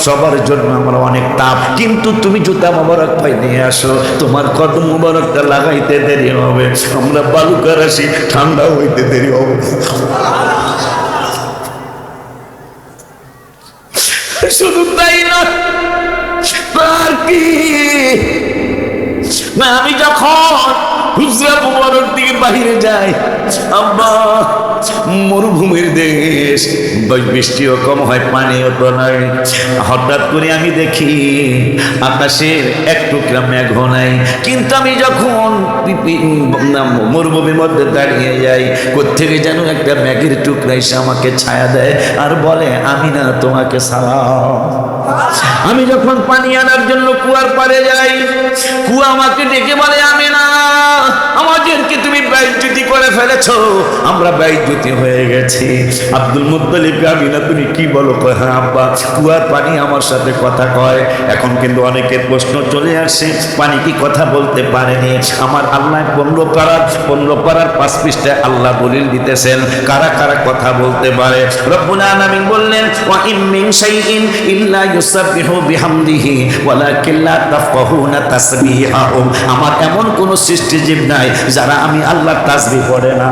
সবার জন্য আমরা অনেক তাপ, কিন্তু তুমি জুতা মোবারক পাই নিয়ে আসো, তোমার কদম মোবারকটা লাগাইতে দেরি হবে, আমরা বালুকা রাশি ঠান্ডা হইতে দেরি হবে। শুধু তাই না, আর কি, আমি যখন হুজরা মুবারক দিকে বাহিরে যাই, আব্বা মরুভূমির দেশ, বৃষ্টিও কম হয়, পানিও তো নাই, হঠাৎ করে আমি দেখি আকাশের এক টুকরা মেঘ নাই, কিন্তু আমি যখন মরুভূমির মধ্যে দাঁড়িয়ে যাই, কোত্থেকে যেন একটা মেঘের টুকরা এসে আমাকে ছায়া দেয় আর বলে, আমি না তোমাকে সালাম। আমি যখন পানি আনার জন্য কুয়ার পাড়ে যাই, কুয়া আমাকে ডেকে বলে, আমি না, আমাদেরকে তুমি বেইজ্জতি করে ফেলেছো, আমরা বেইজ্জতি হয়ে গেছি। আব্দুল মুত্তালিব, আমি না, তুমি কি বলো? কয়, হ্যাঁ আব্বা, কুয়ার পানি আমার সাথে কথা কয়। এখন কিন্তু অনেকের প্রশ্ন চলে আসে, পানি কি কথা বলতে পারেনি? আমার আল্লাহ 15 পারার 5 পৃষ্ঠায় আল্লাহ দলিল দিতেছেন কারা কারা কথা বলতে পারে। রব্বুল আলামিন বললেন, ওয়া ইন মিন শাইইন ইল্লা ইউসাব্বিহু বিহামদিহি ওয়ালাকিন লা তাফকাহুনা তাসবিহাহুম। আমার এমন কোন সৃষ্টিজীব নাই যারা আমি আল্লাহর তাসবিহ পড়ে না।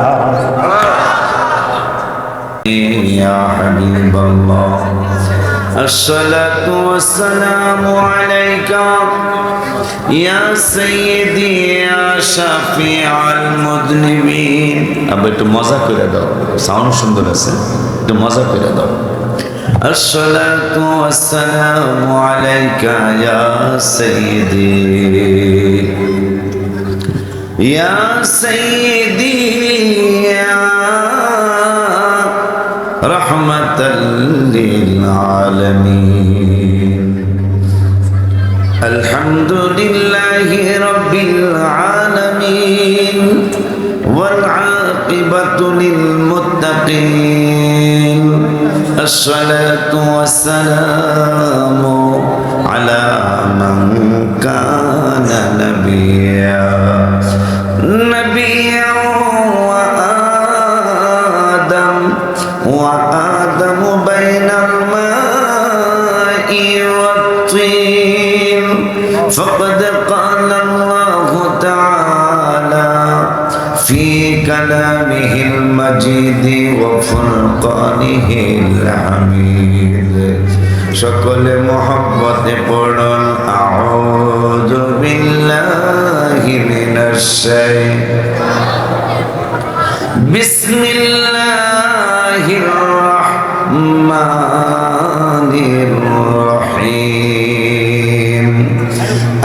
ইয়া হাবিবাল্লাহ, আসসালাতু ওয়াসসালামু আলাইকা ইয়া সাইয়্যিদি ইয়া শাফিআল মুযনিবিন। আবার একটু মজা করে দাও, সাউন্ড সুন্দর আছে, একটু মজা করে দাও। আসসালাতু ওয়াসসালামু আলাইকা ইয়া সাইয়্যিদি ইয়া সাইয়্যিদি ইয়া রাহমাতাল লিল আলামিন। আলহামদুলিল্লাহি রাব্বিল আলামিন ওয়াল আকিবাতু লিল মুত্তাকিন। আসসালাতু ওয়াসসালামু আলা মান কানা নাবিয়্যা নাবিয়্যা ওয়া আদম বাইনাল মাই ওয়াত-তিন। ফাকাদ ক্বালা আল্লাহু তাআলা ফি কালামিহিল মাজিদ ওয়া ফুরকানিহিল হামিদ। সকলে মুহাব্বতে পড়ুন, আউযু বিল্লাহি মিনাশ শাইতানির বিসমিল্লাহির রাহমানির রহিম।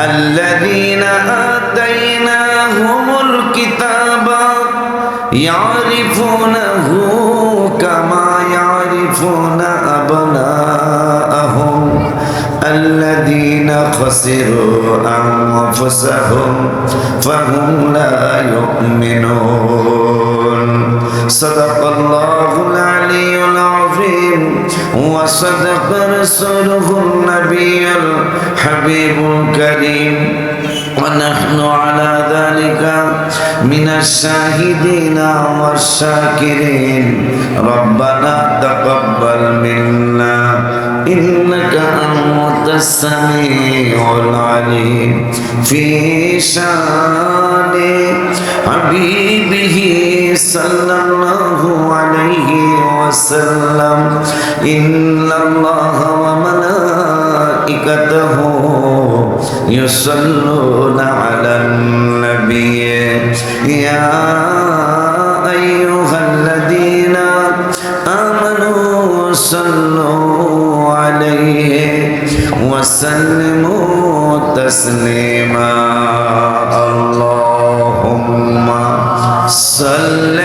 আল্লাযীনা আতাইনাহুমুল কিতাবা ইয়ারিফুনাহু কামা ইয়ারিফুনা আবনাআহুম আল্লাযীনা খাসিরু আনফুসাহুম ফাহুম লা ইউমিনুন। সাদাকাল্লাহুল আলিয়্যুল আযীম ওয়া সাদাকা রাসূলুহুন নাবিয়্যুল হাবিবুল কারীম। ونحن على ذلك من الشاهدين والشاكرين. ربنا تقبل منا إنك أنت السميع العليم. في شان حبيبه صلى الله عليه وسلم. إن الله وملائكته يصلون على النبي يا أيها الذين آمنوا صلوا عليه وسلموا تسليما. اللهم صل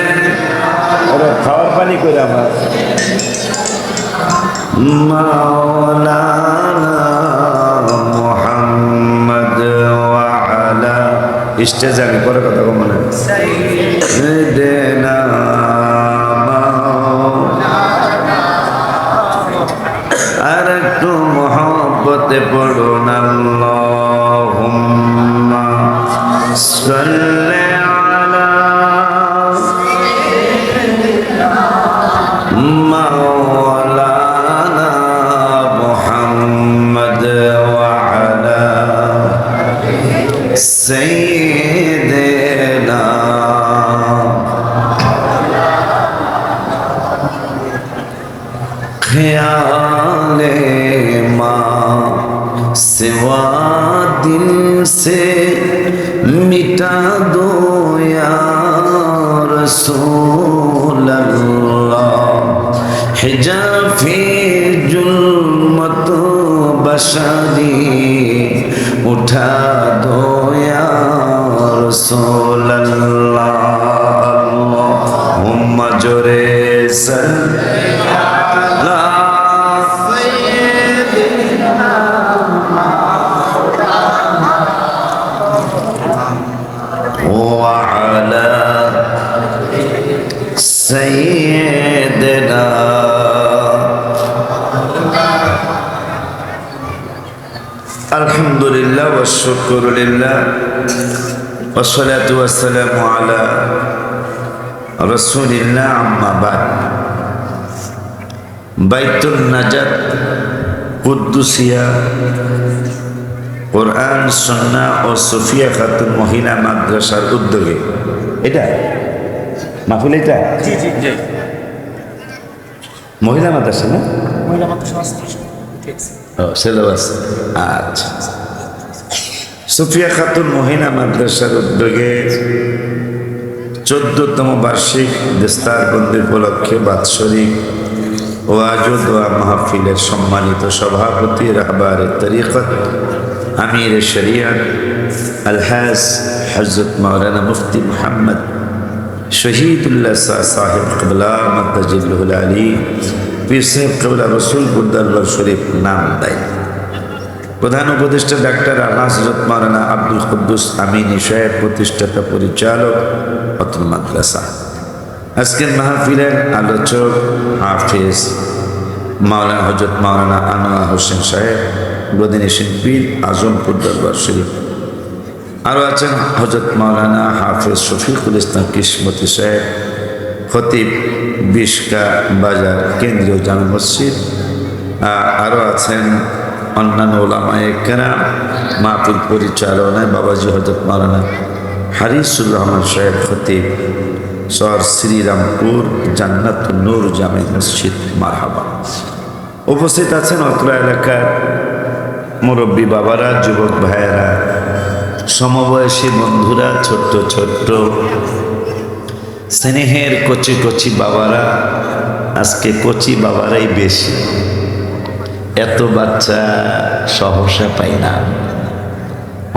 مولانا محمد وعلى স্টেজে আমি পরে কথা বলবো না। সাইয়েদেনা আর একটু মহব্বতে পড়ুন, আল্লাহুম্মা সাল্লি আলা মাওলানা মুহাম্মদ दिल से मिटा दो या रसूल अल्लाह हिजाफे जुल्मत बशरी उठा दो या रसूल अल्लाह अल्लाहुम्मा जोरे सैयदना अल्हम्दुलिल्लाह व शुक्रुलिल्लाह वस्सलातु वस्सलामु अला रसूलिल्लाह अम्मा बाद বাইতুন নাজাত কুদ্দুসিয়া কোরআন সুন্নাহ ও সুফিয়া খাতুন মহিলা মাদ্রাসার উদ্যোগে এটা মাহফিল এটা জি জি জি মহিলা মাদ্রাসা না মহিলা মাদ্রাসা ঠিক ও সিলেবাস আচ্ছা সুফিয়া খাতুন মহিলা মাদ্রাসার উদ্যোগে 14তম বার্ষিক দস্তারবন্দি উপলক্ষে বাৎসরিক ওয়াজ ও দোয়া মাহফিলের সম্মানিত সভাপতি রাহবারে তরিকত আমির শরিয়ত আলহাজ হযরত মাওলানা মুফতি মুহাম্মদ শহীদুল্লাহ সাহেব কিবলা মাদ্দাজিল্লাহুল আলী পীর সাহেব কিবলা রসুল দরবার শরীফ নাম দেয় প্রধান উপদেষ্টা ডাক্তার হযরত মাওলানা আব্দুল কুদ্দুস আমিনী সাহেব প্রতিষ্ঠাতা পরিচালক অতুল মাদ্রাসা আজকের মাহফিলের আলোচক হাফেজ মাওলানা হযরত মাওলানা আনোয়ার হোসেন সাহেব গদিনী শিল্পী আজমপুর দরবার শরীফ আরও আছেন হযরত মাওলানা হাফেজ শফিকুল ইসলাম কিসমতি সাহেব খতিব বিশকা বাজার কেন্দ্রীয় জামে মসজিদ আরও আছেন অন্যান্য ওলামায়ে কেরাম মাহফিল পরিচালনায় বাবাজি হযরত মাওলানা হারিসুর রহমান সাহেব খতিব সর শ্রীরামপুর জান্নাতুন নূর জামে মসজিদ মারহাবা উপস্থিত আছেন অত্র এলাকার মুরব্বী বাবারা যুবক ভাইয়েরা সমবয়সী বন্ধুরা ছোট্ট ছোট্ট স্নেহের কচি কচি বাবারা আজকে কচি বাবারাই বেশি এত বাচ্চা সহসা পাই না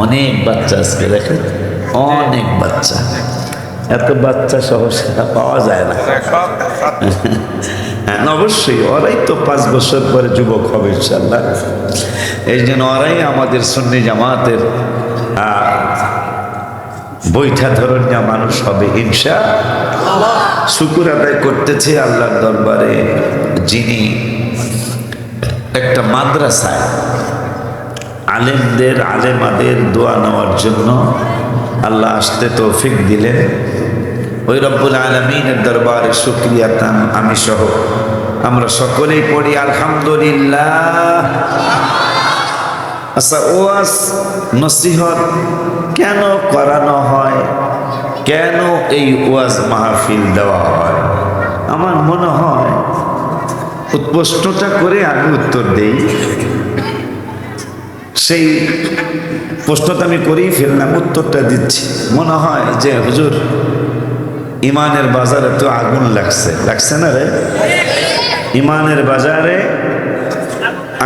অনেক বাচ্চা আজকে দেখেন অনেক বাচ্চা এত বাচ্চা সহসা পাওয়া যায় না হ্যাঁ অবশ্যই ওরাই তো 5 বছর পরে যুবক হবে ইনশাআল্লাহ এই জন্য ওরাই আমাদের সুন্নি জামাতের বৈঠা ধরনীয় মানুষ হবে ইনশাআল্লাহ শুকর আদায় করতেছে আল্লাহর দরবারে যিনি একটা মাদ্রাসায় আলেমদের আলেমাদের দোয়া নেওয়ার জন্য আল্লাহ আসতে তৌফিক দিলেন ওই রব্বুল আলামিনের দরবারে শুকরিয়া আমি সহ আমরা সকলেই পড়ি আলহামদুলিল্লাহ। আচ্ছা ওয়াজ নসিহত কেন করানো হয়, কেন এই ওয়াজ মাহফিল দেওয়া হয়? আমার মনে হয় প্রশ্নটা করে আমি উত্তর দেই। সেই প্রশ্নটা আমি করেই ফেললাম, উত্তরটা দিচ্ছি। মনে হয় যে হুজুর ইমানের বাজারে তো আগুন লাগছে না রে? ইমানের বাজারে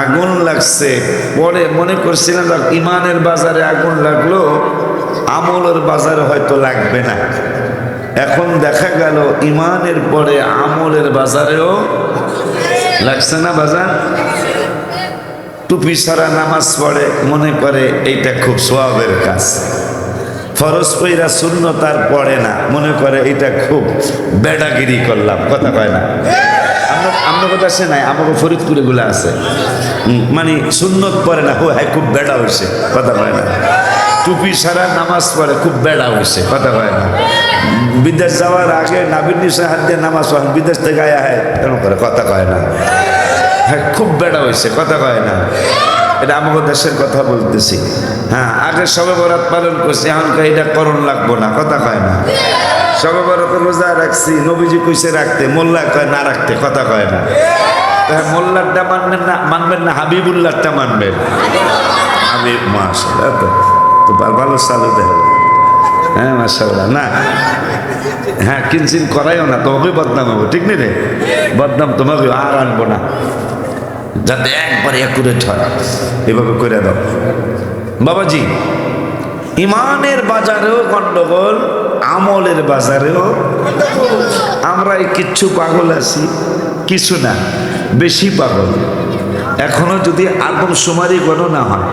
আগুন লাগছে। পরে মনে করছিলাম ইমানের বাজারে আগুন লাগলো, আমলের বাজারে হয়তো লাগবে না। এখন দেখা গেল ইমানের পরে আমলের বাজারেও লাগছে না বাজার। টুপি ছাড়া নামাজ পড়ে, মনে করে এইটা খুব সওয়াবের কাজ। ফরজ পইরা সুন্নত আর পড়ে না, মনে করে এটা খুব বেডাগিরি করলাম। কথা কয় না? আমার কথা সে নাই, আমাকে ফরিদপুরে গুলো আছে, মানে সুন্নত পড়ে না, ও হ্যাঁ খুব বেড়া হয়েছে। কথা কয় না? টুপি ছাড়া নামাজ পড়ে, খুব বেড়া হয়েছে। কথা কয় না? বিদেশ যাওয়ার আগে নাবির নিচে হাত দিয়ে নামাজ পড়ে, বিদেশ থেকে আয়া হয় কেন করে? কথা কয় না? হ্যাঁ খুব বেড়া হয়েছে। কথা কয় না? এটা আমাকে দেশের কথা বলতেছি। হ্যাঁ আগে সবে বরাত পালন করছি, এখনকার এটা করণ লাগবো না। কথা কয় না? সবে বরাত রোজা রাখছি, নবীজি কইছে রাখতে, মোল্লা কয় না রাখতে। কথা কয় না? মোল্লারটা মানবেন না, মানবেন না হাবিবুল্লাহটা মানবেন? আমি মাশাআল্লাহ তো ভালো চালু দেখা যায়। হ্যাঁ মাশাআল্লাহ না হ্যাঁ কিনচিন করাইও না, তোমাকে বদনাম হবে, ঠিক নেই রে? বদনাম তোমাকে আর আনবো না, যাতে একবারে অ্যাকুরেট হয় এভাবে করে দাও। বাবাজি, ইমানের বাজারেও গন্ডগোল, আমলের বাজারেও আমরা কিচ্ছু পাগল আছি, কিছু না, বেশি পাগল। এখনো যদি আদমশুমারি গণনা হয়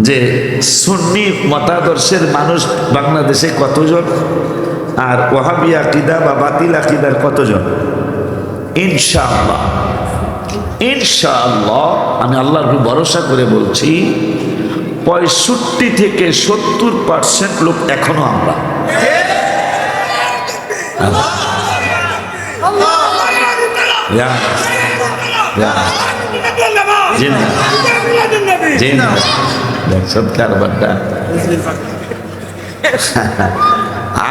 যে সুন্নি মতাদর্শের মানুষ বাংলাদেশে কতজন আর ওয়াহাবি আকীদা বা বাতিল আকীদার কতজন, ইনশাআল্লাহ ইনশাআল্লাহ আমি আল্লাহর উপর ভরসা করে বলছি 65 থেকে 70% লোক এখনো আমরা।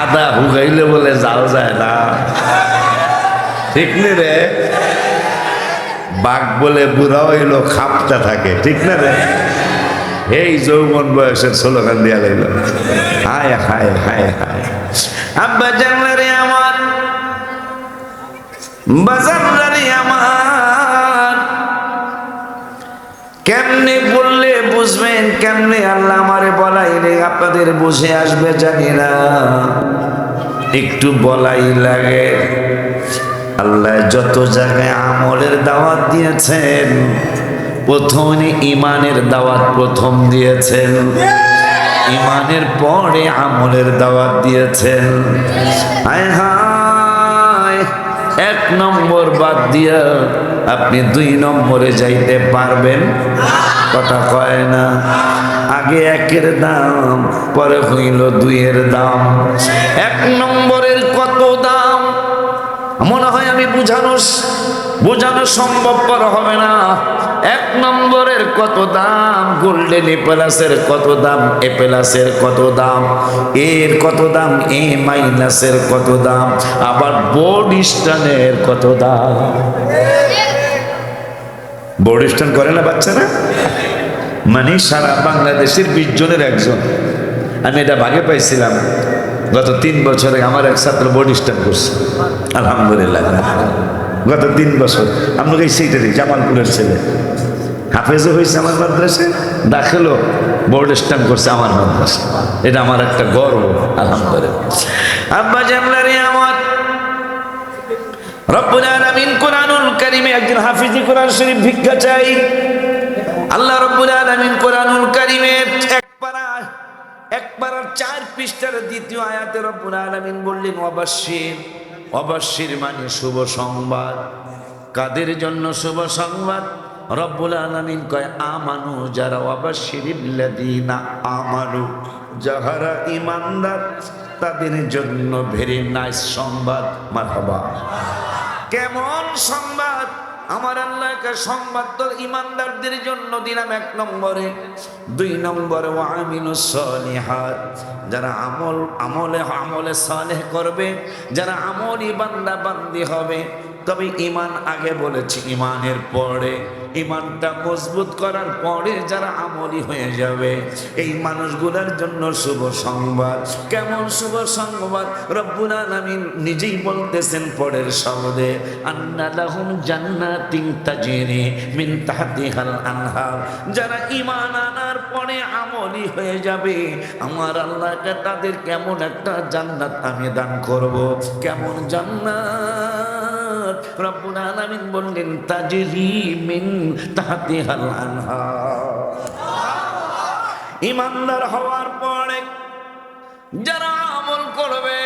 আদা হুগাইলে বলে যাও যায় না, ঠিক না রে? বাঘ বলে বুড়া হইলো খাপটা থাকে, ঠিক না রে? এই যৌবন বয়সের স্লোগান দিয়া লাইল, হায় হায় হায় হায়। আব্বা জানলারে আমার, বাজারে আমার, কেমনে বললে বুঝবেন, কেমনে আল্লাহ আমারে বলাইলে আপনাদের বুঝে আসবে জানি না, একটু বলাই লাগে। আল্লাহ যত জায়গায় আমলের দাওয়াত দিয়েছেন, প্রথমে ইমানের দাওয়াত প্রথম দিয়েছেন, ইমানের পরে আমলের দাওয়াত দিয়েছেন। হায় হায়, 1 নম্বর বাদ দিয়া আপনি 2 নম্বরে যাইতে পারবেন? কথা কয় না। আগে 1-এর দাম, পরে হইল 2-এর দাম। 1 নম্বরের কত দাম মনে হয় আমি বোঝানো সম্ভবপর হবে না। 1 নম্বরের কত দাম, গোল্ডেন এ প্লাসের কত দাম, এ প্লাসের কত দাম, এর কত দাম, এ মাইনাসের কত দাম, আবার বোর্ড স্টানের কত দাম। বোর্ড স্টান করে না বাচ্চারা? মানে সারা বাংলাদেশের 20 জনের একজন। আমি এটা ভাগে পাইছিলাম গত 3 বছরে। আমার এক ছাত্র বোর্ড স্টান করছে, আলহামদুলিল্লাহ। গত 3 বছর আপনাকে সেইটারই জামালপুরের ছেলে হাফেজও হয়েছে আমার মাদ্রাসে, দাখিলও বোর্ড স্টাম্প করছে আমার মাদ্রাসে। এটা আমার একটা গর্ব, আলহামদুলিল্লাহ। আব্বা জানলারে আমার, রব্বুল আলামিন কোরআনুল কারীমে একজন হাফিজি কোরআন শরীফ ভিক্ষা চাই। আল্লাহ রব্বুল আলামিন কোরআনুল কারীমে এক পারার 4 পৃষ্ঠার 2য় আয়াতে রব্বুল আলামিন বললেন অবশ্যির মানে শুভ সংবাদ। কাদের জন্য শুভ সংবাদ? রব্বুল আলামিন কয় আমানু, যারা ওয়াবাশশিরিল্লাযীনা আমানু, যাহারা ঈমানদার তাদের জন্য ভেরি নাইস সংবাদ। মারহাবা। কেমন সংবাদ? আমার আল্লাহকে সংবাদ তো ঈমানদারদের জন্য দিলাম 1 নম্বরে। 2 নম্বরে ওয়ামিলুস সলিহাত, যারা আমলে সালেহ করবে, যারা আমলি বান্দা বান্দি হবে। তবে ঈমান আগে বলেছি, ঈমানের পরে, ঈমানটা মজবুত করার পরে যারা আমলি হয়ে যাবে, এই মানুষগুলোর জন্য শুভ সংবাদ। কেমন শুভ সংবাদ? রব্বুল আলামিন নিজেই বলতেছেন পরের শব্দে, আন্না লাহুম জান্নাতিন তাজরি মিন তাহতিহাল আনহার। যারা ঈমান আনার পরে আমলি হয়ে যাবে, আমার আল্লাহকে তাদের কেমন একটা জান্নাত আমি দান করব। কেমন জান্নাত? রব্বুল আলামিন বললেন তাজরি মিন তাহতিহাল আনহার। ঈমানদার হওয়ার পরে যারা আমল করবে,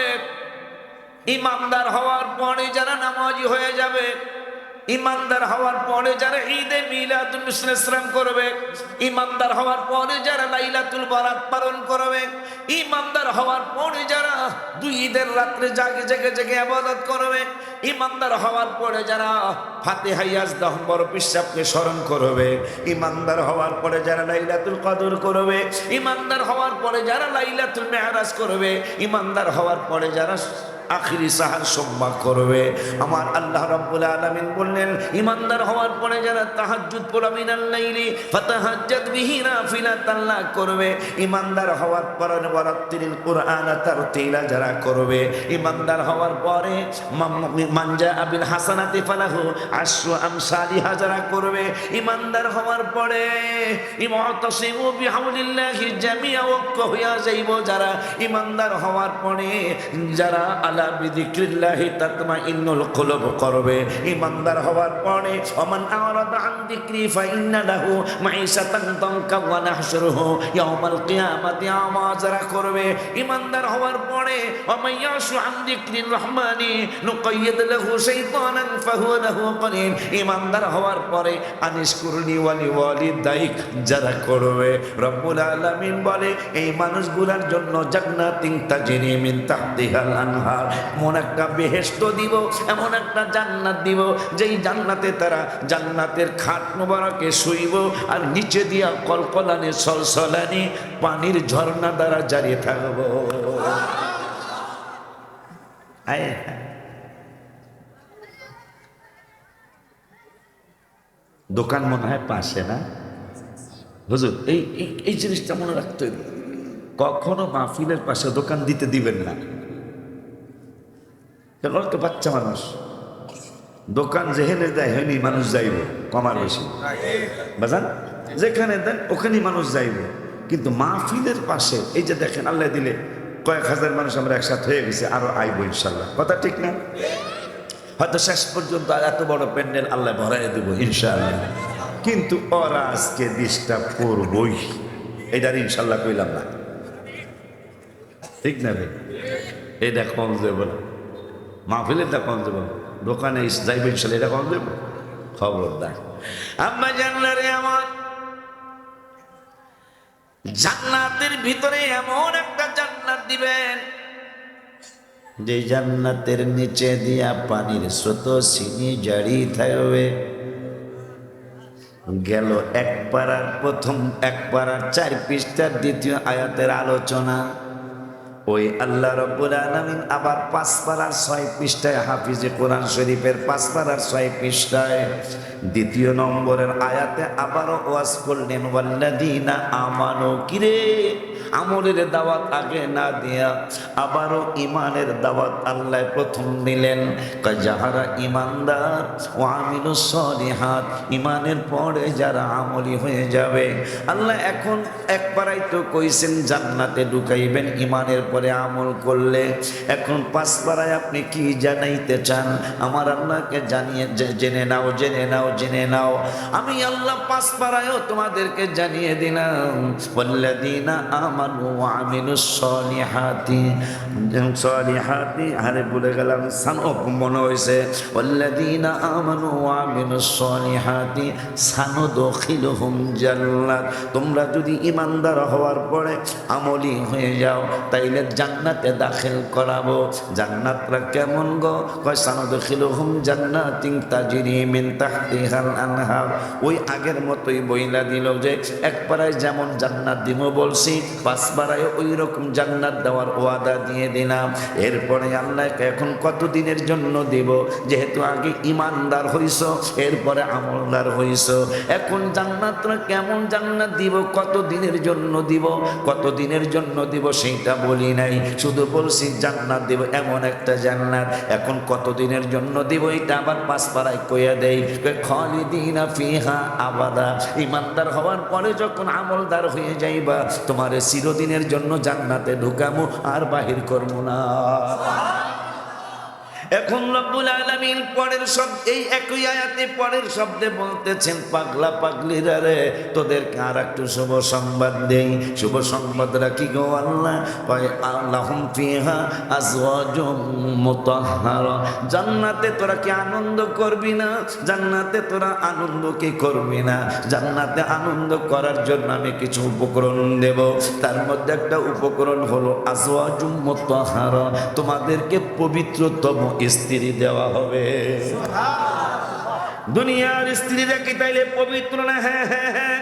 ঈমানদার হওয়ার পরে যারা নামাজি হয়ে যাবে, ঈমানদার হওয়ার পরে যারা ঈদে মিলাদুন নবী ইসলাম করবে, ঈমানদার হওয়ার পরে যারা লাইলাতুল বারাত পালন করবে, ঈমানদার হওয়ার পরে যারা 2 ঈদের রাত্রে জেগে ইবাদত করবে, ঈমানদার হওয়ার পরে যারা ফাতিহা ইয়াজদাহ বড় পিসাবকে স্মরণ করবে, ঈমানদার হওয়ার পরে যারা লাইলাতুল কদর করবে, ঈমানদার হওয়ার পরে যারা লাইলাতুল মেরাজ করবে, ঈমানদার হওয়ার পরে যারা আখিরি সাহার সম্মান করবে। আমার আল্লাহ রাব্বুল আলামিন বললেন, ইমানদার হওয়ার পরে যারা তাহাজ্জুদ পড়া মিনাল লাইলি ফাতাহাজ্জাদ বিহি নাফিলাতান লা করবে, ইমানদার হওয়ার পরে ওয়ারাত্তিলিল কুরআন তারতিলা যারা করবে, ইমানদার হওয়ার পরে মানজা আবিল হাসানাতি ফালাহু আশরু আমসালিহা যারা করবে, ইমানদার হওয়ার পরে ইমাতাসিমু বিহাউলিল্লাহি জামিআ ওয়াক্ক হইয়া যাইব যারা, ইমানদার হওয়ার পরে যারা আলা বিযিক্রিল্লাহি তাতমাইন্নুল কুলুব করবে, ইমানদার হওয়ার পরে ওমান আরাদা আন যিকরি ফাইন্না লাহু মাঈশাতান দানকা ওয়া নাহশুরুহু ইয়াওমাল কিয়ামাতি আমা যারা করবে, ইমানদার হওয়ার পরে ওমাইয়াশু আন যিকরির রহমানি নুকাইয়িদ লাহু শাইতানান ফাহুয়া লাহু করিন, ইমানদার হওয়ার পরে আনিশকুরনি ওয়ালি ওয়ালিদাইক যারা করবে, রব্বুল আলামিন বলে এই মানুষগুলোর জন্য জান্নাতিন তাজরি মিন তাহতিহাল আনহার, এমন একটা বেহেশত দিব, এমন একটা জান্নাত দিব যেই জান্নাতে তারা জান্নাতের খাট মোবারকে শুইব আর নিচে দিয়া কলকলানি সলসলানি পানির ঝর্ণা দ্বারা জারি থাকবো। আয় দোকান মনে হয় পাশে না হুজুর, এই এই জিনিসটা মনে রাখতে হবে, কখনো মাহফিলের পাশে দোকান দিতে দিবেন না। তো বাচ্চা মানুষ দোকান যেখানে দেয় হয়নি মানুষ যাইব কমার বেশি বাজান, যেখানে দেন ওখানেই মানুষ যাইব, কিন্তু মাহফিলের পাশে এই যে দেখেন আল্লাহ দিলে কয়েক হাজার মানুষ আমরা একসাথে হয়ে গেছে, আরো আইব ইনশাল্লাহ, কথা ঠিক না? হয়তো শেষ পর্যন্ত এত বড় প্যান্ডেল আল্লাহ ভরাই দেবো ইনশাআল্লাহ, কিন্তু ওরা আজকে ডিস্টার্ব করবই, এটার ইনশাল্লাহ কইলাম না, ঠিক না ভাই? এটা কম দেবো না, মাহফিলেরটা কম দেবো, দোকানে যাইবে ইনশাল্লাহ, এটা কম দেবো, খবরদার। আম্মা জানলারে আমার জান্নাতের ভিতরে এমন একটা জান্নাত দিবেন যে জান্নাতের নিচে দিয়া পানির স্রোত সিনি জারি থাকবে। গেল এক পারার প্রথম, এক পারার 4 পৃষ্ঠার দ্বিতীয় আয়াতের আলোচনা। ওই আল্লাহ রাব্বুল আলামিন আবার 5 পারার 6 পৃষ্ঠায় হাফিজে কোরআন শরীফের 5 পারার 6 পৃষ্ঠায় দ্বিতীয় নম্বরের আয়াতে আবারও ওয়াজ করলেন, ওয়াল্লাযীনা আমানু, কিরে আমলের দাওয়াত আগে না দিয়া আবারও ইমানের দাওয়াত আল্লাহ প্রথম দিলেন। যাহারা ইমানদার ও আমিলুস সলিহাত, ইমানের পরে যারা আমলি হয়ে যাবে, আল্লাহ এখন এক পারাই তো কইছেন জান্নাতে ঢুকাইবেন ইমানের পরে আমল করলে, এখন 5 পারায় আপনি কি জানাইতে চান? আমার আল্লাহকে জানিয়ে জেনে নাও, জেনে নাও, জেনে নাও। আমি আল্লাহ 5 পারায়ও তোমাদেরকে জানিয়ে দিলাম, ওয়াল্লাযীনা আমানু ওয়া আমিলুস সলিহাতি, সলিহাতি আরে ভুলে গেলাম, সানক মনে হয়েছে, ওয়াল্লাযীনা আমানু ওয়া আমিলুস সলিহাতি সানুদখিলুহুম জান্নাত, তোমরা যদি ইমানদার হওয়ার পরে আমলি হয়ে যাও তাইলে জান্নাতে দাখিল করাবো। জান্নাতরা কেমন গো? কয় সানুদখিলুহুম জান্নাতিন তাজরি মিন তাহতিহাল আনহার, ওই আগের মতোই বইলা দিল যে এক পারায় যেমন জান্নাত দিব বলছি, 5 পারায় ওই রকম জান্নাত দেওয়ার ওয়াদা দিয়ে দিলাম। এরপরে আল্লাহকে এখন কতদিনের জন্য দিব? যেহেতু আগে ইমানদার হইছ, এরপরে আমলদার হইছ, এখন জান্নাতরা কেমন জান্নাত দিব, কতদিনের জন্য দিব, কতদিনের জন্য দিব সেইটা বলি নাই, শুধু বলছি জান্নাত দিব, এমন একটা জান্নাত। এখন কতদিনের জন্য দিব এটা আবার 5 পারায় কইয়া দেই, খালিদিনা ফিহা আবাদা, ইমানদার হওয়ার পরে যখন আমলদার হয়ে যাইবা তোমারে চিরদিনের জন্য জান্নাতে ঢুকামু আর বাহির করবো না। এখন রব্বুল আলামিন পরের শব্দ, এই একই আয়াতে পরের শব্দে বলতেছেন, পাগলা পাগলিরা রে, তোদেরকে আর একটু শুভ সংবাদ দেই। শুভ সংবাদ রাখি গো আল্লাহ, পায় আল্লাহুম ফিহা আজওয়াজুম মুতাহহারা, জান্নাতে তোরা কি আনন্দ করবি না? জান্নাতে তোরা আনন্দ কি করবি না? জান্নাতে আনন্দ করার জন্য আমি কিছু উপকরণ দেব, তার মধ্যে একটা উপকরণ হলো আজওয়াজুম মুতাহহারা, তোমাদেরকে পবিত্রতম স্ত্রী দেওয়া হবে। দুনিয়ার স্ত্রীরা কি তাইলে পবিত্র না? হ্যাঁ হ্যাঁ হ্যাঁ,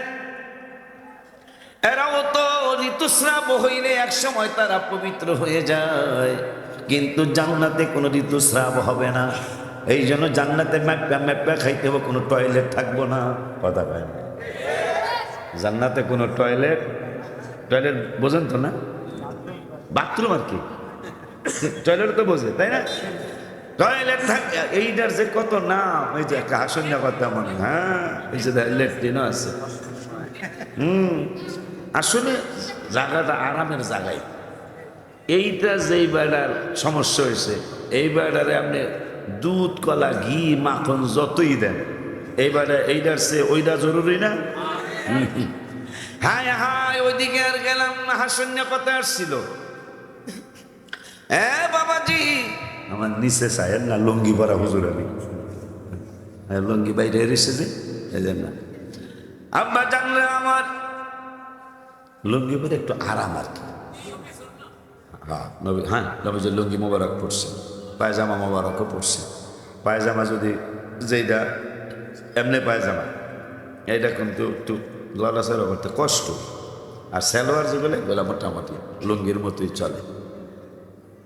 এরাও তো ঋতুস্রাব হইলে এক সময় তারা পবিত্র হয়ে যায়, কিন্তু জান্নাতে কোনো ঋতুস্রাব হবে না। এই জন্য জান্নাতে ম্যাপা ম্যাপা খাইতে হবে, কোনো টয়লেট থাকবো না। কথা কয় না? জান্নাতে কোনো টয়লেট বোঝেন তো না? বাথরুম আর কি, টয়লেট তো বোঝে তাই না? টয়লেট থাকে, এইটার যে কত নাম, এই যে একটা হাসন্য কথা মনে, হ্যাঁ এই যে ল্যাট্রিনও আছে। আসলে জায়গাটা আরামের জায়গায়। এইটা যেই বেড়ার সমস্যা হয়েছে, এই বেড়ারে আপনি দুধ কলা ঘি মাখন যতই দেন, এই বেড়া এইটার সে ওইটা জরুরি না? হায় হায়, ওইদিকে আর গেলাম না, হাসন্য কথা আসছিল। বাবাজি আমার নিচে চায়ের না, লুঙ্গি পরা হুজুর আমি, লুঙ্গি বাইরে এসে যে এই না আব্বা জানলে আমার লুঙ্গি পরে একটু আরাম আর কি। হ্যাঁ নবীজি লুঙ্গি মোবারক পড়ছে, পায়জামা মোবারকও পড়ছে। পায়জামা যদি যেইটা এমনি পায়জামা, এইটা কিন্তু একটু লড়াচড়া করতে কষ্ট, আর সালোয়ার যেগুলো এগুলো মোটামুটি লুঙ্গির মতোই চলে।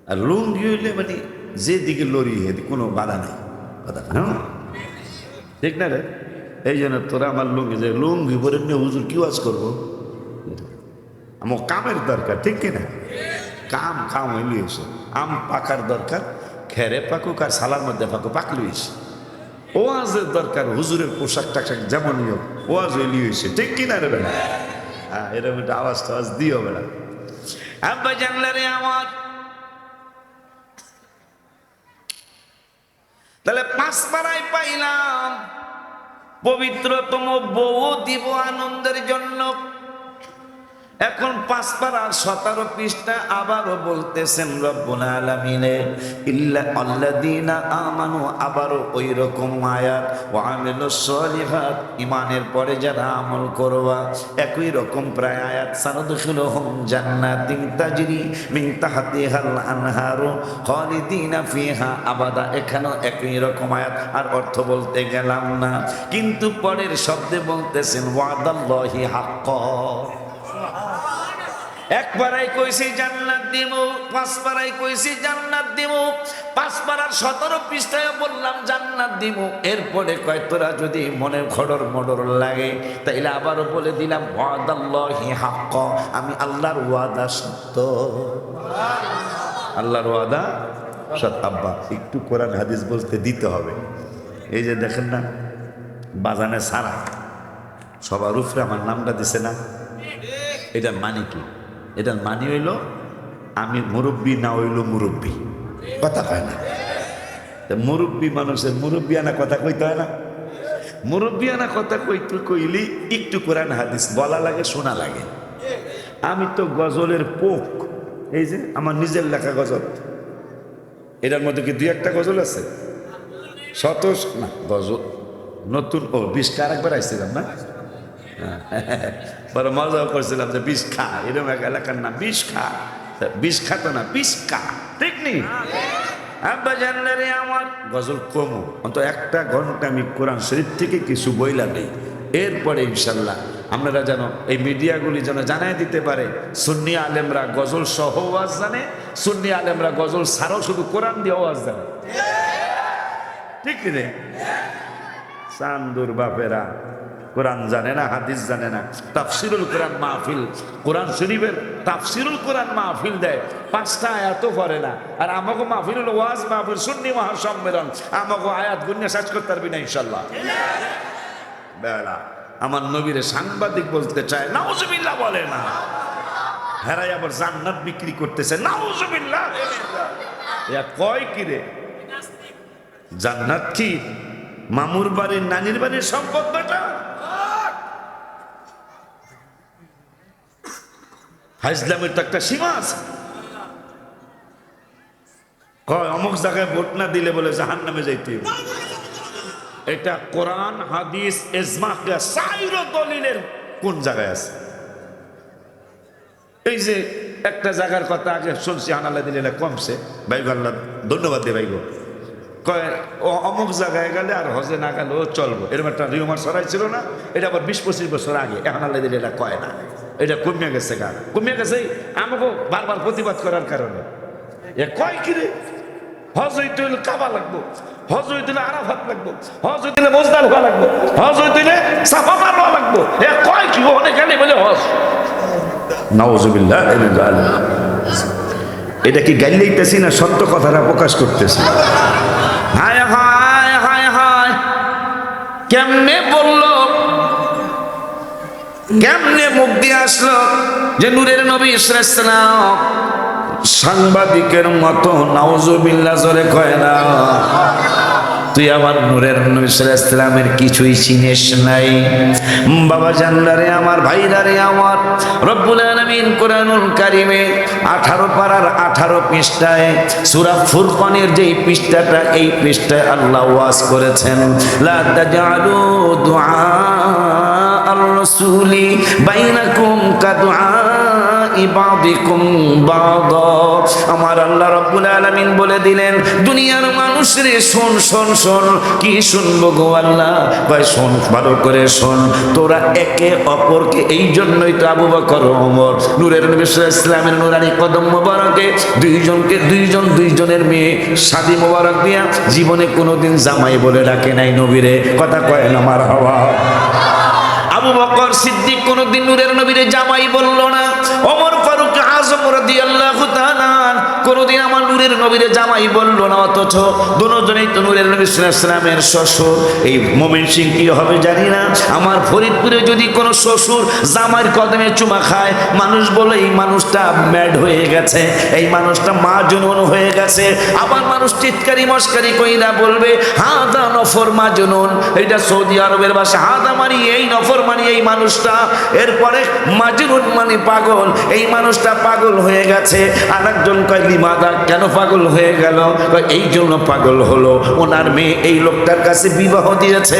আর লুঙ্গি হইলে মানে যেদিকে লড়ি এদিকে কোনো বাধা নেই। কথা হ্যাঁ ঠিক না রে? এই জন্য তোরা আমার লুঙ্গি যে লুঙ্গি পরে নিয়ে হুজুর কি ওয়াজ করবো? আমার কামের দরকার, ঠিক কিনা? কাম হইলি এসে আম পাকার দরকার, খেরে পাকুক আর সালার মধ্যে পাকু পাকলি এসে ওয়াজের দরকার। হুজুরের পোশাক টাশাক যেমনই হোক ওয়াজ হইলি এসে, ঠিক কিনা রে বেলা? হ্যাঁ এরকম একটা আওয়াজ টাওয়াজ দিও বেলা। আব্বা জানলে রে আমার, তাহলে পাঁচ পাড়ায় পাইলাম পবিত্রতম বউ দিব আনন্দের জন্য। এখন 5 পারার 17 পৃষ্ঠা আবারও বলতেছেন রব্বুল আলামিনে ইল্লা আল্লাযীনা আমানু, আবারও ওই রকম আয়াত ওয়া আমিলুস সলিহাত, ঈমানের পরে যারা আমল করবা একই রকম প্রায় আয়াত। সানাদখুলুহুম জান্নাতিন তাজরি মিন তাহতিহাল আনহারু খালিদিনা ফিহা আবাদা, এখানেও একই রকম আয়াত, আর অর্থ বলতে গেলাম না। কিন্তু পরের শব্দে বলতেছেন ওয়াদাল্লাহি হাক্কান। এক পাড়াই কইছি জান্নাত দিব, 5 পাড়াই কইছি জান্নাত দিব, 5 পাড়ার 17 পৃষ্ঠায় বললাম জান্নাত দিব। এরপরে কয় তোরা যদি মনে খড়র মডর লাগে তাইলে আবারও বলে দিলাম ওয়াদাল্লাহি হাক্ক, আমি আল্লাহর ওয়াদা সত্য। আল্লাহর ওয়াদা সত্য। আব্বা একটু কোরআন হাদিস বলতে দিতে হবে। এই যে দেখেন না বাজানে সারা সবার উপরে আমার নামটা দিছে না, এটার মানে কি? এটার মানে হইল আমি মুরব্বী না হইল মুরব্বী। কথা কয় না? মুরব্বী মানুষের মুরব্বী আনা কথা কইতে হয় না? মুরব্বী আনা কথা কইলি একটু কোরআন হাদিস বলা লাগে, শোনা লাগে। আমি তো গজলের পোক, এই যে আমার নিজের লেখা গজল, এটার মধ্যে কি 2-1টা গজল আছে? শত না গজল নতুন 20টা আরেকবার আইছিলাম না, বড় মজাও করছিলাম যে বিষ্খা, এরকম এক এলাকার নাম বিষ্খা। বিষ্খা তো না বিষ্কা, ঠিক নি? আব্বা জানলে রে আমার গজল কমু অন্ত 1টা ঘন্টা আমি কোরআন শরীফ থেকে কিছু বইলা নেই। এরপরে ইনশাল্লাহ আপনারা যেন এই মিডিয়াগুলি যেন জানাই দিতে পারে সুন্নি আলেমরা গজল সহ ওয়াজ জানে, সুন্নি আলেমরা গজল ছাড়াও শুধু কোরআন দিয়ে ওয়াজ জানে, ঠিক রে? চান্দুর বাপেরা কোরআন জানে না, হাদিস জানে না, তাফসিরুল কোরআন মাহফিল, কোরআন শরীফের তাফসিরুল কোরআন মাহফিল দেয়, 5টা আয়াতও পড়ে না। আর আমাকে মাহফিলুল ওয়াজ মাহফিল সুন্নি মহাসম্মেলন, আমাকে আয়াত গুণে শেষ করতে পারবি না ইনশাল্লাহ। বেলা আমার নবীরে সাংবাদিক বলতে চায় নাউজুবিল্লাহ বলে না, হেরাই আবার জান্নাত বিক্রি করতেছে নাউজুবিল্লাহ। এ কয় কি রে? জান্নাত কি মামুর বাড়ির নানির বাড়ির সম্পদ বেটা? হাইজলামের তো একটা সীমা আছে। কয় অমুক জায়গায় ভোট না দিলে বলে জাহান্নামে যাইতে হবে। এটা কোরআন হাদিস ইজমা সাইর দলিলের কোন জায়গায় আছে? এই যে একটা জায়গার কথা আগে শুনছি, আনালা দিলে কমছে, ভাই আল্লাহ ধন্যবাদ দে ভাই গো। কয় অমুক জায়গায় গেলে আর হজে না গেলেও চলবো, এরকম একটা রিউমার ছড়াই ছিল না? এটা আবার 20-25 বছর আগে, এখন আল্লাহ দিলে এটা কয় না, এটা কমিয়ে গেছে। কমিয়ে গেছে আমাকে বারবার প্রতিবাদ করার কারণে। এ কয় কি রে, হজ হইতে হইলে কাবা লাগবো, হজ হইতে হইলে আরাফাত লাগবো, হজ হইতে হইলে মুজদালিফা লাগবো, হজ হইতে হইলে সাফা মারওয়া লাগবো। এ কয় কি ওখানে গেলে বলে হজ। নাউজুবিল্লাহ। এটা কি গাইলেইতেছি না সত্য কথাটা প্রকাশ করতেছি? হায় হায় হায় হায়, কেমনে বললো, কেমনে মুখ দিয়ে আসলো যে নূরের নবী ইসলাম সাংবাদিকের মতো নাউজুবিল্লাহ জোরে কয় না। তুই আমার নূরের নবী সাল্লাল্লাহু আলাইহি ওয়াসাল্লামের কিছুই চিনিস নাই। বাবা জানলারে আমার ভাইরারে আমার, রব্বুল আলামিন কোরআনুল কারীমে 18 পারার 18 পৃষ্ঠায় সূরা ফুরকানের যেই পৃষ্ঠাটা, এই পৃষ্ঠায় আল্লাহ ওয়াজ করেছেন, লা তাজআলু দুআ আর-রাসূলি বাইনাকুম কাদুআ ইবাদিকুম বাদা। আমার আল্লাহ রাব্বুল আলামিন বলে দিলেন, দুনিয়ার মানুষ রে শোন শোন শোন। কি শুনবো গো আল্লাহ? ভাই শোন, ভালো করে শোন। তোরা একে অপরকে, এই জন্যই তো আবু বকর ওমর নূরের নবী সাল্লাল্লাহু আলাইহি ওয়াসাল্লামের নূরানি কদম মোবারকে দুইজনের মেয়ে শাদী মোবারক দিয়া জীবনে কোনোদিন জামাই বলে ডাকে নাই নবীরে। কথা কয় না মারহাবা। আবু বকর সিদ্দিক কোনদিন নূরের নবীরে জামাই বলল না। ওমর ফারুক আযম রাদিয়াল্লাহু তাআলা কোনদিন আমার নূরের নবীরে জামাই বলল না। অথচ দুজনেই তো নূরের নবী সাল্লাল্লাহু আলাইহি ওয়াসাল্লামের শ্বশুর। এই ময়মনসিং কি হবে জানি না, আমার ফরিদপুরে যদি কোনো শ্বশুর জামাইয়ের কদমে চুমা খায়, মানুষ বলে এই মানুষটা ম্যাড হয়ে গেছে, এই মানুষটা মাজনুন হয়ে গেছে। আবার মানুষ চিৎকারি মস্কারি কইরা বলবে হাদা নফর মাজনুন। এটা সৌদি আরবের ভাষা, হাদা মানে এই, নফর মানে এই মানুষটা। এরপরে মাজনুন মানে পাগল, এই মানুষটা পাগল হয়ে গেছে। আর একজন কয় লিমাদা, কেন পাগল হয়ে গেল? এই জন্য পাগল হলো, ওনার মেয়ে এই লোকটার কাছে বিবাহ দিয়েছে।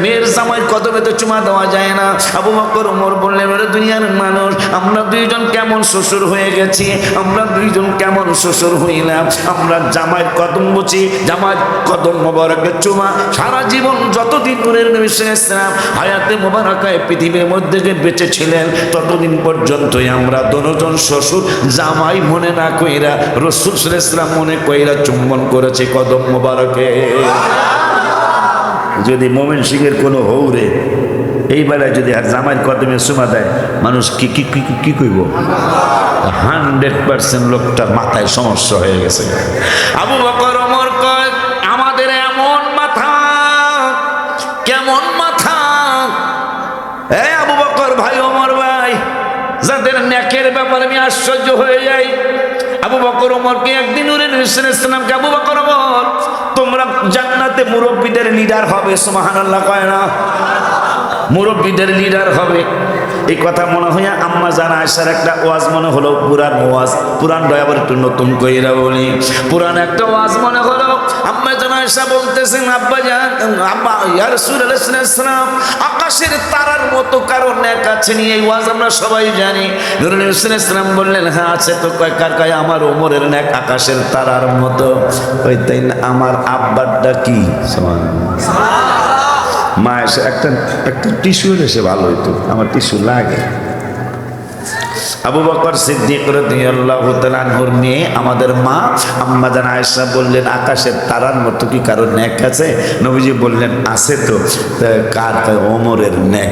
মেয়ের জামাই কদমে তো চুমা দেওয়া যায় না। আবু বকর ওমর বললেন, ওরে দুনিয়ার মানুষ, আমরা দুইজন কেমন শ্বশুর হয়ে গেছি, আমরা দুইজন কেমন শ্বশুর হইলাম। আমরা জামাইয়ের কদম বুঝি, জামাইয়ের কদম মোবারকের চুমা সারা জীবন যতদিন নূরের নবী সাল্লাল্লাহু আলাইহি ওয়াসাল্লাম হায়াতে মোবারকায় পৃথিবীর মধ্যে যে বেঁচে ছিলেন, ততদিন পর্যন্তই আমরা দুজন শ্বশুর জামাই মনে না কইরা রাসূল সাল্লাল্লাহু আলাইহি ওয়াসাল্লাম মনে কইরা চুম্বন করেছে কদম মোবারকে। যদি ময়মনসিংহের কোনো হৌরে এই বেলায় যদি আর জামাইয়ের কদমে চুমা দেয়, মানুষ কি কি কি কি কইব? 100% লোকটার মাথায় সমস্যা হয়ে গেছে। আবু বকর ওমর কয়, আমাদের এমন মাথা, কেমন মাথা। এই আবু বকর ভাই, ওমর ভাই, যাদের নেকের ব্যাপারে আমি আশ্চর্য হয়ে যাই। আবু বকর ওমরকে একদিন নূরের নবী সাল্লাল্লাহু আলাইহি ওয়াসাল্লামকে, আবু বকর ওমর, তোমরা জান্নাতে মুরব্বীদের লিডার হবে। সুবহানাল্লাহ কয় না? মুরব্বীদের লিডার হবে। এই কথা মনে হয় আম্মা জান আয়েশার একটা ওয়াজ মনে হলো, পুরান ওয়াজ। পুরান আবার একটু নতুন কইরা বলি। পুরান একটা ওয়াজ মনে হলো, আম্মা জান আয়েশা বলতেছেন, আব্বা জান, আব্বা ইয়া রাসূলুল্লাহ সাল্লাল্লাহু আলাইহি ওয়াসাল্লাম, আকাশের তারার মতো কারো নেক আছে নি? এই ওয়াজ আমরা সবাই জানি। নূরের নবী সাল্লাল্লাহু আলাইহি ওয়াসাল্লাম বললেন, হ্যাঁ আছে তো। কয় কার? কয় আমার ওমরের নেক আকাশের তারার মতো। কই তাই না? আমার আব্বারটা কি? সুবহানাল্লাহ। মা এসে একটা টিস্যু এসে ভালো হইতো, আমার টিস্যু লাগে। আবু বকর সিদ্দিক রাদিয়াল্লাহু তাআলা আনহুর মেয়ে আমাদের মা আম্মা জান আয়েশা বললেন, আকাশের তারার মতো কি কারো নেক আছে? নবীজি বললেন, আছে তো। কার? ওমরের নেক।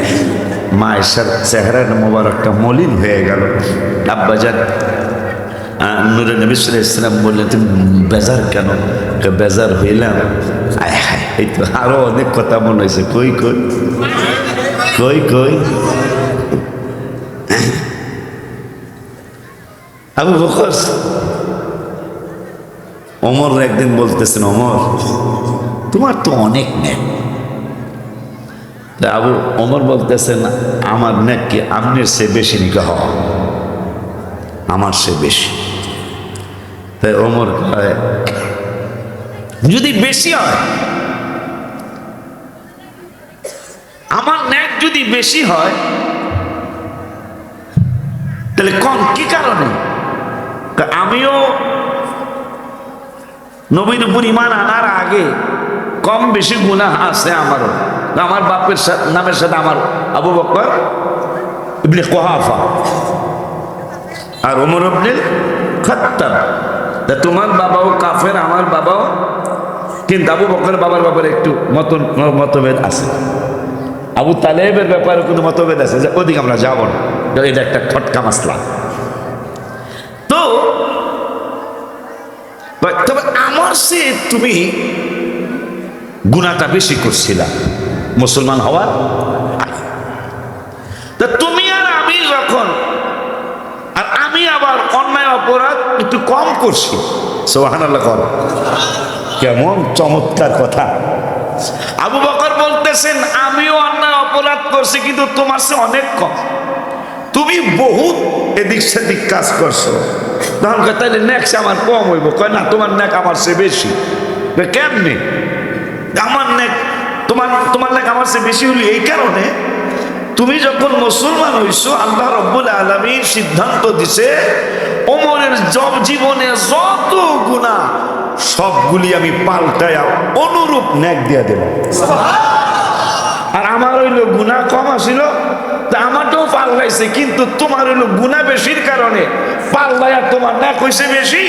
মা আয়েশার চেহারাটা মোবারকটা মলিন হয়ে গেল। আব্বা জান নূরের নবী সাল্লাল্লাহু আলাইহি ওয়াসাল্লাম বললেন, তুমি বেজার কেন? বেজার হইলাম, আয় হায়, এই তো আরো অনেক কথা মনে হয়েছে। কই কই কই কই আবু বকর ওমর একদিন বলতেছেন, ওমর তোমার তো অনেক নেক। আবু ওমর বলতেছেন, আমার নেক কি আপনার সে বেশি? নিকা হওয়া আমার সে বেশি। তাই ওমর যদি বেশি হয়, আমার নেক যদি বেশি হয়, তাহলে কম কি কারণে? আমিও নবীর উপর ঈমান আনার আগে কম বেশি গুনাহ আছে আমারও। আমার বাপের নামের সাথে আমার আবু বকর ইবনে কুহাফা আর ওমর ইবনে খাত্তাব তা তোমার বাবাও কাফের, আমার বাবাও, কিন্তু আবু বকর বাবার ব্যাপারে একটু মতভেদ আছে। আবু তালেবের ব্যাপারে কোনো মতভেদ আছে, যে ওদিকে আমরা যাব না, এটা একটা খটকা মাসলা। তো তবে আমার সে তুমি গুনাহটা বেশি করছিলা মুসলমান হওয়ার। তা তুমি আর আমি যখন, আর আমি আবার অন্যায় অপরাধ একটু কম করছি, সুবহানাল্লাহ কর, কেমন চমৎকার কথা। আবু বকর বলতেছেন আমিও অন্যায় অপরাধ করছি, কিন্তু তোমার সে অনেক কম, তুমি বহুত এদিক সেদিক কাজ করছো। তখন তাহলে নেক্সট আমার কম হইব, কয় না তোমার নেক আমার চেয়ে বেশি। কেমনি আমার নেক তোমার নেক আমার চেয়ে বেশি হলি? এই কারণে তুমি যখন মুসলমান হইছো, আল্লাহ রাব্বুল আলামিন সিদ্ধান্ত দিছে ওমরের জীবনে যত গুনাহ সবগুলি আমি পাল্টায়া অনুরূপ নেক দিয়া দেব। আর আমার হইলো গুনাহ কম আসিল, তা আমারটাও পাল্লাইছে, কিন্তু তোমার হইলো গুনাহ বেশির কারণে পাল্লায়া তোমার নেক হইছে বেশি,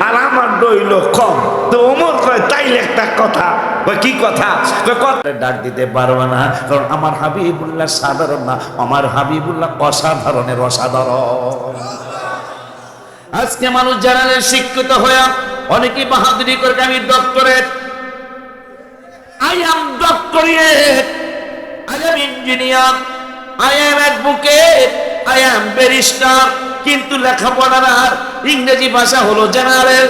আর আমার হইলো কম। তো ওমর কয় তাইলে একটা কথা, কি কথা? ডাক দিতে পারবে না, কারণ আমার হাবিবুল্লাহ সাধারণ না, আমার হাবিবুল্লাহ অসাধারণের অসাধারণ। আজকে মানুষ জানালে শিক্ষিত হয়ে অনেকেই বাহাদুরি করে, আমি doctorate, I am doctorate, I am engineer, I am advocate, I am barrister, কিন্তু লেখাপড়ার আর ইংরেজি ভাষা হলো জেনারেল।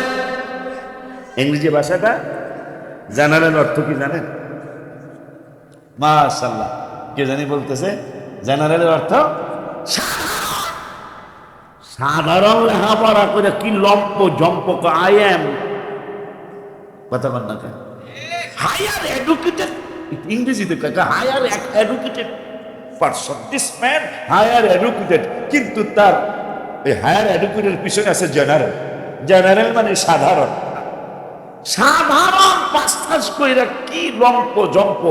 ইংরেজি ভাষাটা জেনারেল অর্থ কি জানেন? মাশাআল্লাহ, কে জানি বলতেছে জেনারেলের অর্থ সাধারণ। লেখাপড়া করে কি লম্প জম্প, আই এম কথা বল না, হায়ার এডুকেটেড, ইংরেজিতে higher educated person, this man higher educated, কিন্তু তার এই হায়ার এডুকেটেড পিছনে আছে জেনারেল। জেনারেল মানে সাধারণ। সাধারণ পাস কইরা কি লম্প জম্প।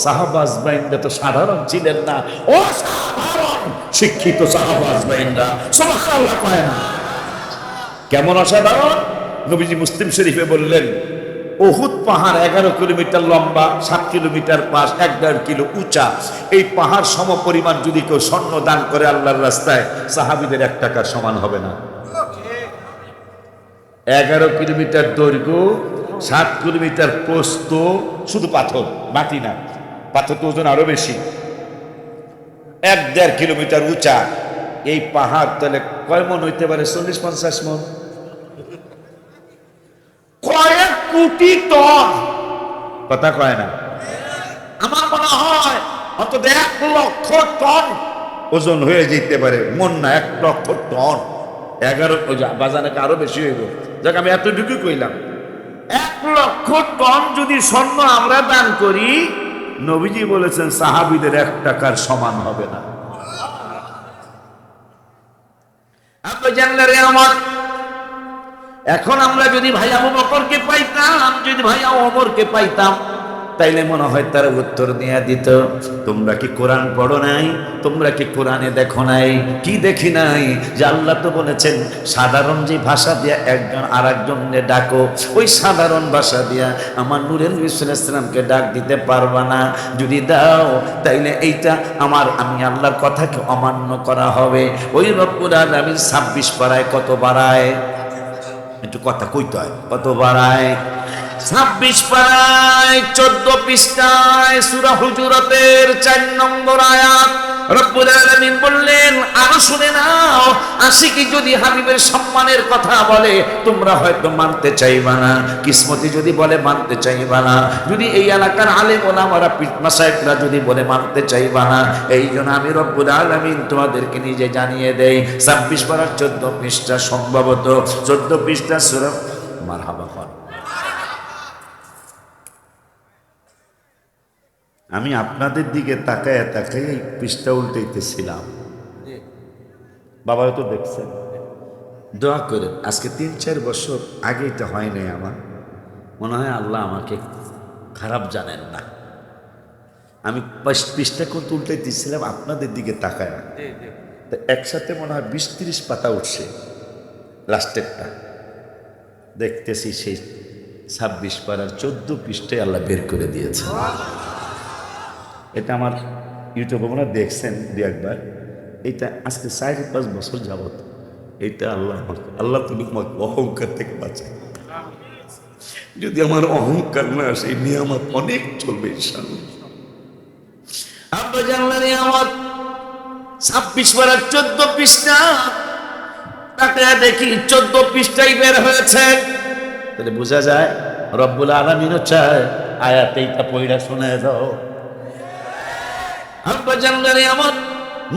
সাহাবা আজমাইনরা তো সাধারণ ছিলেন না, অসাধারণ শিক্ষিত সাহাবা আজমাইনরা, সুবহানাল্লাহ কয় না? কেমন অসাধারণ? নবীজি মুসলিম শরীফে বললেন উহুদ পাহাড় 11 কিলোমিটার লম্বা, 7 কিলোমিটার পাশ, 1.5 কিলো উঁচা। এই পাহাড় সম পরিমাণ যদি কেউ স্বর্ণ দান করে আল্লাহর রাস্তায়, সাহাবীদের 1 টাকার সমান হবে না। 11 কিলোমিটার দৈর্ঘ্য, 7 কিলোমিটার প্রস্থ, শুধু পাথর, মাটি না, পাথর তো ওজন আরো বেশি, 1.5 কিলোমিটার উঁচা। এই পাহাড় তাহলে কয় মন হইতে পারে? 40-50 মন, কয়েক কোটি টন, কথা কয় না? আমার মনে হয় অন্তত 1 লক্ষ টন ওজন হয়ে যেতে পারে, মন না, 1 লক্ষ টন। 11 বাজারে আরো বেশি হইব, যাক আমি এতটুকু কইলাম। 1 লক্ষ টন যদি স্বর্ণ আমরা দান করি, নবীজি বলেছেন সাহাবীদের 1 টাকার সমান হবে না। আপনি জানলে রে আমার, এখন আমরা যদি ভাই আবু বকরকে পাইতাম, যদি ভাই ওমরকে পাইতাম, তাইলে মনে হয় তারা উত্তর দিয়ে দিত, তোমরা কি কোরআন পড়ো নাই? তোমরা কি কোরআনে দেখো নাই? কি দেখি নাই? যে আল্লাহ তো বলেছেন সাধারণ যে ভাষা দিয়া একজন আর একজনকে ডাকো, ওই সাধারণ ভাষা দিয়া আমার নূরের নবী সাল্লাল্লাহু আলাইহি ওয়াসাল্লামকে ডাক দিতে পারবা না। যদি দাও তাইলে এইটা আমি আল্লাহর কথাকে অমান্য করা হবে। ওই রব্বুল আলামিন 26 পারায় কত বাড়ায়? একটু কথা কইতে হয়, কত বাড়ায়? 26 পারায় 14 পৃষ্ঠায় সূরা হুজুরাতের 4 নম্বর আয়াত রব্বুল আলামিন বললেন, আরো শুনে নাও, আশিকি যদি হাবিবের সম্মানের কথা বলে তোমরা হয়তো মানতে চাইবা না, কিসমতি যদি বলে মানতে চাইবা না, যদি এই এলাকার আলেম ওলামারা মাশায়েখরা যদি বলে মানতে চাইবা না। এই জন্য আমি রব্বুল আলামিন তোমাদেরকে নিজে জানিয়ে দেই, 26 পারার 14 পৃষ্ঠা, সম্ভবত 14 পৃষ্ঠা সূরা মারহাবা খান। আমি আপনাদের দিকে তাকায় তাকায় পৃষ্ঠা উল্টাইতেছিলাম, বাবা তো দেখছেন। দোয়া করেন, আজকে 3-4 বছর আগে এটা হয় নাই। আমার মনে হয় আল্লাহ আমাকে খারাপ জানেন না। আমি পৃষ্ঠা করতে উল্টাইতেছিলাম আপনাদের দিকে তাকায়, একসাথে মনে হয় 20-30 পাতা উঠছে, লাস্টেরটা দেখতেছি সেই 26 পারার 14 পৃষ্ঠায় আল্লাহ বের করে দিয়েছে। এটা আমার ইউটিউবে মনে হয় দেখছেন দু একবার। এটা আজকে 4-5 বছর যাবত এটা আল্লাহ তুমি আমাকে অহংকার থেকে বাঁচায়। যদি আমার অহংকার না আসে এই নিয়ামত অনেক চলবে ইনশাআল্লাহ। আব্বা জানলেন নিয়ামত 26 পারার 14 পৃষ্ঠা, তাকে দেখি 14 পৃষ্ঠাই বের হয়েছে। তাহলে বোঝা যায় রব্বুল আলামিনও চায় আয়াত এইটা পড়া শোনায় দাও। আব্বা জানলেন নিয়ামত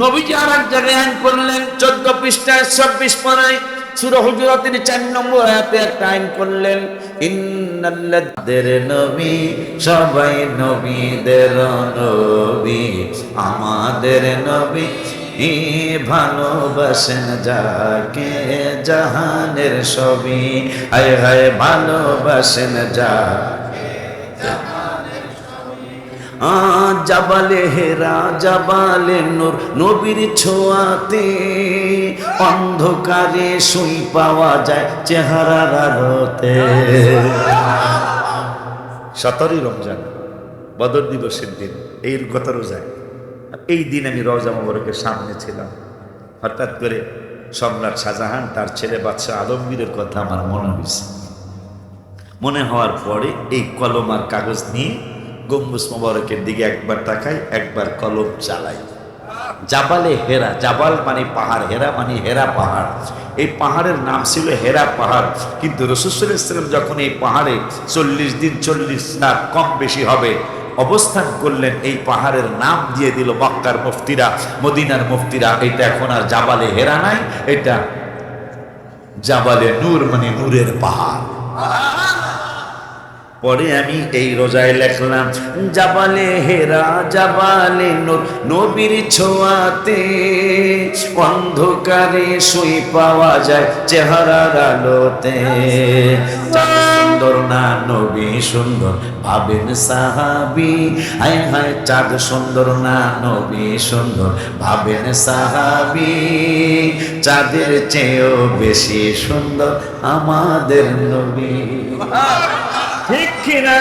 নবীজি আর এক জায়গায় আইন করলেন 14 পৃষ্ঠায় 26 পারায় সূরা হুজুরাতের 4 নম্বর আয়াতে একটা আইন করলেন, ইন্নাল্লাযীর নবী সবাই নবীদের নবী, আমাদের নবী ভালোবাসেন যাকে জাহানের সবই, হায় হায় ভালোবাসেন যাকে জাহানের সবই। জাবালে হেরা জাবালে নূর নবীর ছোঁয়াতে, অন্ধকারে শুই পাওয়া যায় চেহারার আলোতে। 17ই রমজান বদর দিবসের দিন, এই কথা রোজায়। এই দিন আমি রওজা মুবারকের সামনে ছিলাম। হঠাৎ করে সম্রাট শাহজাহান তার ছেলে বাদশাহ আলমগীরের কথা আমার মনে হয়েছে। মনে হওয়ার পরে এই কলম আর কাগজ নিয়ে গম্বুজ মুবারকের দিকে একবার তাকাই, একবার কলম চালাই। জাবালে হেরা, জাবাল মানে পাহাড়, হেরা মানে হেরা পাহাড়। এই পাহাড়ের নাম ছিল হেরা পাহাড়। কিন্তু রাসূল সাল্লাল্লাহু আলাইহি ওয়াসাল্লাম যখন এই পাহাড়ে 40 দিন 40 রাত কম বেশি হবে অবস্থান করলেন, এই পাহাড়ের নাম দিয়ে দিল মক্কার মুফতিরা, মদিনার মুফতিরা, এটা এখন আর জাবালে হেরা নাই, এটা জাবালে নূর মানে নূরের পাহাড়। পরে আমি এই রোজায় লিখলাম, জাবালে হেরা জাবালে নূর নবীর ছোঁয়াতে, অন্ধকারে শুই পাওয়া যায় চেহারার আলোতে। সুন্দর না নবী সুন্দর ভাবেন সাহাবী, হায় হায় চাঁদ সুন্দর না নবী সুন্দর ভাবেন সাহাবী, চাঁদের চেয়েও বেশি সুন্দর আমাদের নবী। ঠিক কিনা?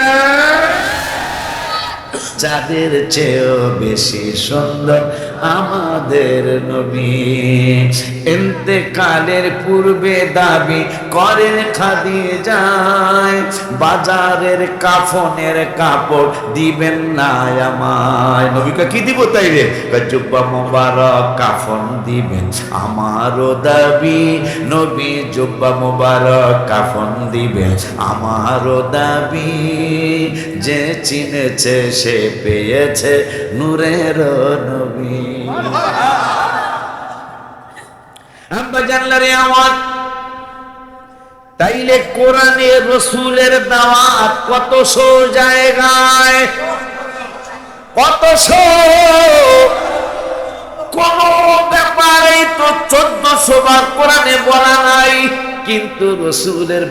চাঁদের চেয়েও বেশি সুন্দর আমাদের নবী। ইন্তেকালের পূর্বে দাবি করেন খাদিজায়, বাজারের কাফনের কাপড় দিবেন না আমায়। নবীকে কি দিব তাই রে? জুব্বা মোবারক কাফন দিবেন আমারও দাবি, নবী জুব্বা মোবারক কাফন দিবেন আমারও দাবি, যে চিনেছে সে পেয়েছে নূরের নবী। আব্বা জানলারে আমার তাইলে কোরআনে রসুলের দাওয়াত কত জায়গায়, কত কোন ব্যাপারে তো 1400 বার কোরআনে বলা নাই, কিন্তু রসুলের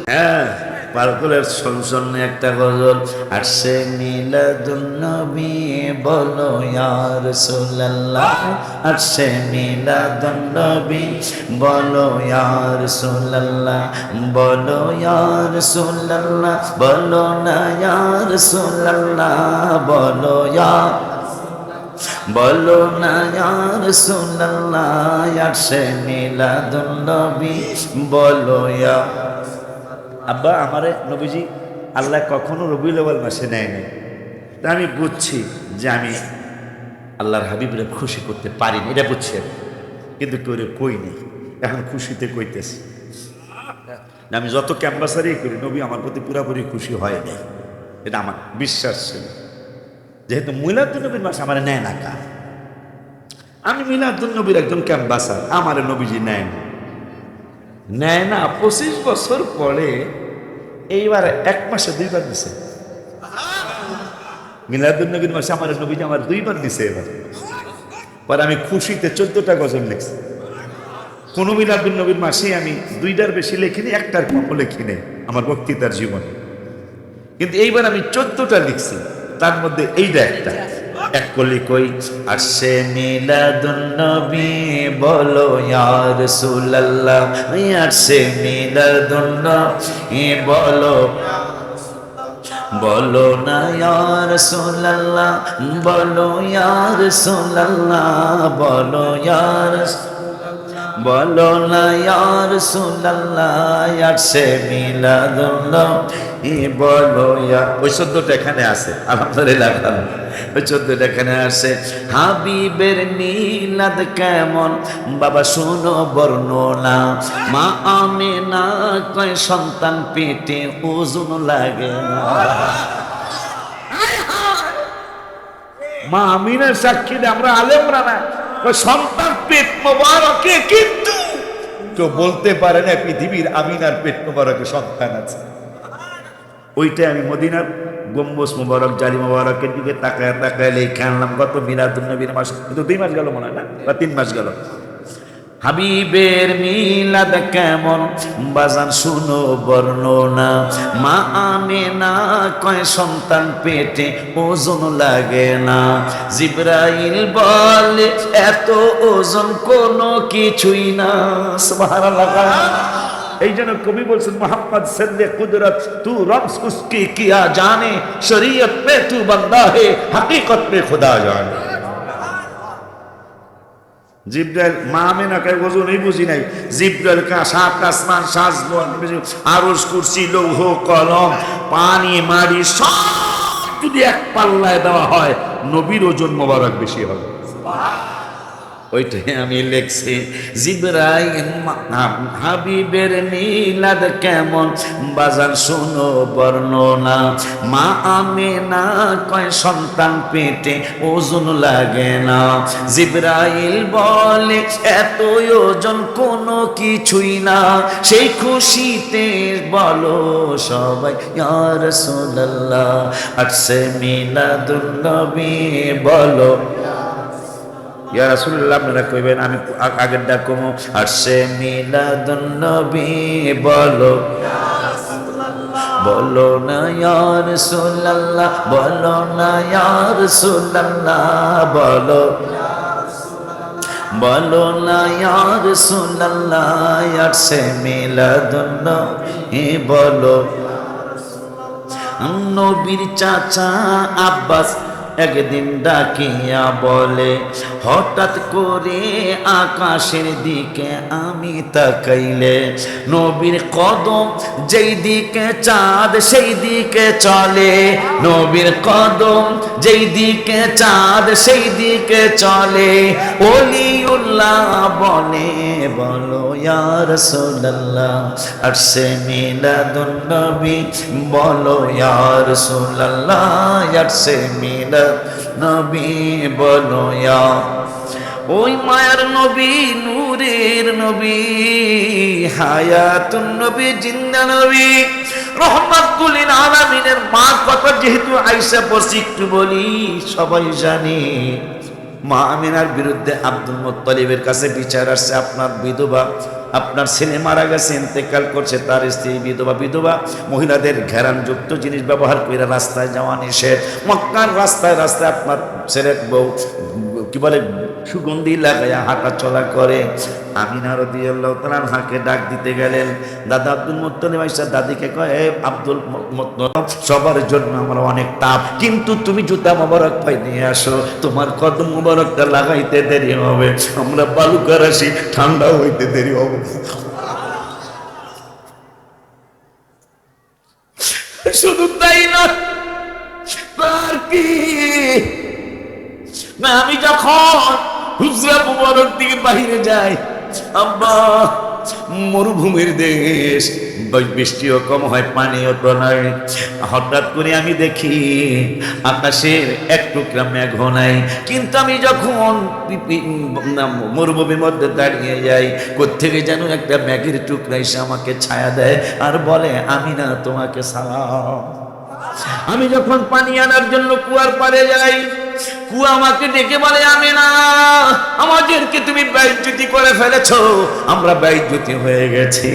পারকুলের সনসনে একটা গজল আসছে, মিলাদুন নবী বলো ইয়া রাসূলুল্লাহ, আসছে মিলাদুন নবী বলো ইয়া রাসূলুল্লাহ, বলো ইয়া রাসূলুল্লাহ, বলো না ইয়া রাসূলুল্লাহ, বলো ইয়া, বলো না ইয়া রাসূলুল্লাহ, আসছে মিলাদুন নবী বলো ইয়া। আব্বা আমারে নবীজি আল্লাহ কখনো রবিউল আউয়াল মাসে নেয় নাই। তা আমি বুঝছি যে আমি আল্লাহর হাবিবরে খুশি করতে পারিনি, এটা বুঝছি, কিন্তু কেউ কই নেই। এখন খুশিতে কইতেছি, আমি যত ক্যাম্পাসারই করি নবী আমার প্রতি পুরাপুরি খুশি হয় নাই, এটা আমার বিশ্বাস ছিল। যেহেতু মিলাদুন নবীর মাস আমার নেয় না কা, আমি মিলাদুন নবীর একজন ক্যাম্পাসার, আমার নবীজি নেয় না, নেয় না। 25 বছর পরে এইবার 1 মাসে 2 বার দিছে মিলাদুন নবীর মাসে, আমার নবীজি আমার 2 বার দিছে। এবার পরে আমি খুশিতে 14টা গজল লিখছি। কোন মিলাদুন নবীর মাসে আমি 2টার বেশি লিখিনি, 1টার কমও লিখি নাই আমার বক্তৃতার জীবনে, কিন্তু এইবার আমি 14টা লিখছি, তার মধ্যে এইটা একটা। এক কলি কই আসছে মিলাদুন নবী বলো ইয়া রাসূলুল্লাহ আসছে মিলাদুন নবী বলো বলো না ইয়া রাসূলুল্লাহ বলো ইয়া রাসূলুল্লাহ বলো ইয়া বলো না ইয়া রাসূলুল্লাহ আসছে মিলাদুল্লাহ বলো ইয়া ওই শব্দটা এখানে আছে আলহামদুলিল্লাহ ওই শব্দটা এখানে আছে হাবিবের মিলাদ কেমন বাবা শুনো বর্ণনা মা আমিনা কয় সন্তান পেটে ওজন লাগে না মা আমিনার সাক্ষী আমরা আলেমরা না সন্তান পেট মোবারকে কিন্তু কেউ বলতে পারে না পৃথিবীর আমিনার পেট মোবারকে সন্তান আছে ওইটা আমি মদিনার গম্বুজ মোবারক জালি মোবারকের দিকে তাকায় তাকায় লেখা আনলাম কত মিলাদুন নবীর মাস কিন্তু 2 মাস গেল মনে হয় না বা 3 মাস গেল হাবিবের মিলাদ কেমন বাজান শুনো বর্ণনা মা আমিনা কয় সন্তান পেটে ওজন লাগে না জিবরাইল বলে এত ওজন কোনো কিছুই না সুবহানাল্লাহ এই জন্য কবি বলছেন মোহাম্মদ সন্দে কুদরত তু রমজ উসকি কিয়া জানে শরীয়ত পে তু বন্দা হে হकीकत में खुदा जाने জিবরাইল মা আমিনাকে ওজনই বুঝি নাই জিবরাইল কা সাত আসমান সাজবন আরশ কুরসি লৌহ কলম পানি মাটি সব যদি এক পাল্লায় দেওয়া হয় নবীর ওজন মোবারক বেশি হবে ওইটাই আমি লিখছি জিবরাইল হাবিবের মিলাদ কেমন বাজার শুনো বর্ণনা মা আমিনা কয় সন্তান পেটে ওজন লাগে না জিবরাইল বলে এত ওজন কোনো কিছুই না সেই খুশিতে বলো সবাই ইয়া রাসূলুল্লাহ আসছে মিলাদুন নবী বলো ইয়া রাসূলুল্লাহ আপনারা কইবেন আমি আগের ডাক কমো আসছে মিলাদুন নবী বলো বলো না ইয়া রাসূলুল্লাহ বলো না ইয়া রাসূলুল্লাহ বলো বলো না ইয়া রাসূলুল্লাহ আসছে মিলাদুন নবী বলো নবীর চাচা আব্বাস একদিন ডাকিয়া বলে হঠাৎ করে আকাশের দিকে আমি তাকাইলে নবীর কদম যেই দিকে চাঁদ সেই দিকে চলে নবীর কদম যেই দিকে চাঁদ সেই দিকে চলে ওলিউল্লাহ বলে বলো ইয়া রাসূলুল্লাহ আসছে মিলাদুন নবী বলো ইয়া রাসূলুল্লাহ আসছে মিলাদ নবী বলো ইয়া ওই মায়ার নবী নূরের নবী হায়াতুন নবী জিন্দা নবী রহমাতুল লিল আলামিনের মা কথা যেহেতু আয়েশা পড়ছি একটু বলি সবাই জানে মা আমিনার বিরুদ্ধে আব্দুল মুত্তালিবের কাছে বিচার আসছে আপনার বিধবা আপনার ছেলে মারা গেছে ইন্তেকাল করছে তার স্ত্রী বিধবা মহিলাদের ঘেরানযুক্ত জিনিস ব্যবহার করে রাস্তায় যাওয়া নিষেধ মক্কার রাস্তায় রাস্তায় আপনার ছেলের বউ কি বলে সুগন্ধি লাগাইয়া হাঁটা চলা করে আমিনা রাদিয়াল্লাহু তাআলা আনহাকে ডাক দিতে গেলেন দাদা আব্দুল মুত্তালিব আয়েশা দাদিকে কয় হে আব্দুল মুত্তালিব সবার জন্য আমার অনেক তাপ কিন্তু তুমি জুতা মোবারক পাই নিয়ে আসো তোমার কদম মোবারকটা লাগাইতে দেরি হবে আমরা বালুকার আসি ঠান্ডা হইতে দেরি হবে শুধু তাই না তার কি না আমি যখন হুজরা মুবারক দিকে বাহিরে যাই আব্বা মরুভূমির দেশ বৃষ্টিও কম হয় পানিও তো নাই হঠাৎ করে আমি দেখি আকাশের এক টুকরা মেঘ নাই কিন্তু আমি যখন মরুভূমির মধ্যে দাঁড়িয়ে যাই কোত্থেকে যেন একটা মেঘের টুকরা এসে আমাকে ছায়া দেয় আর বলে আমি না তোমাকে সালাম আমি যখন পানি আনার জন্য কুয়ার পাড়ে যাই কুয়া আমাকে ডেকে বলে, আমিনা আমাদেরকে তুমি বেইজ্জতি করে ফেলেছো, আমরা বেইজ্জতি হয়ে গেছি।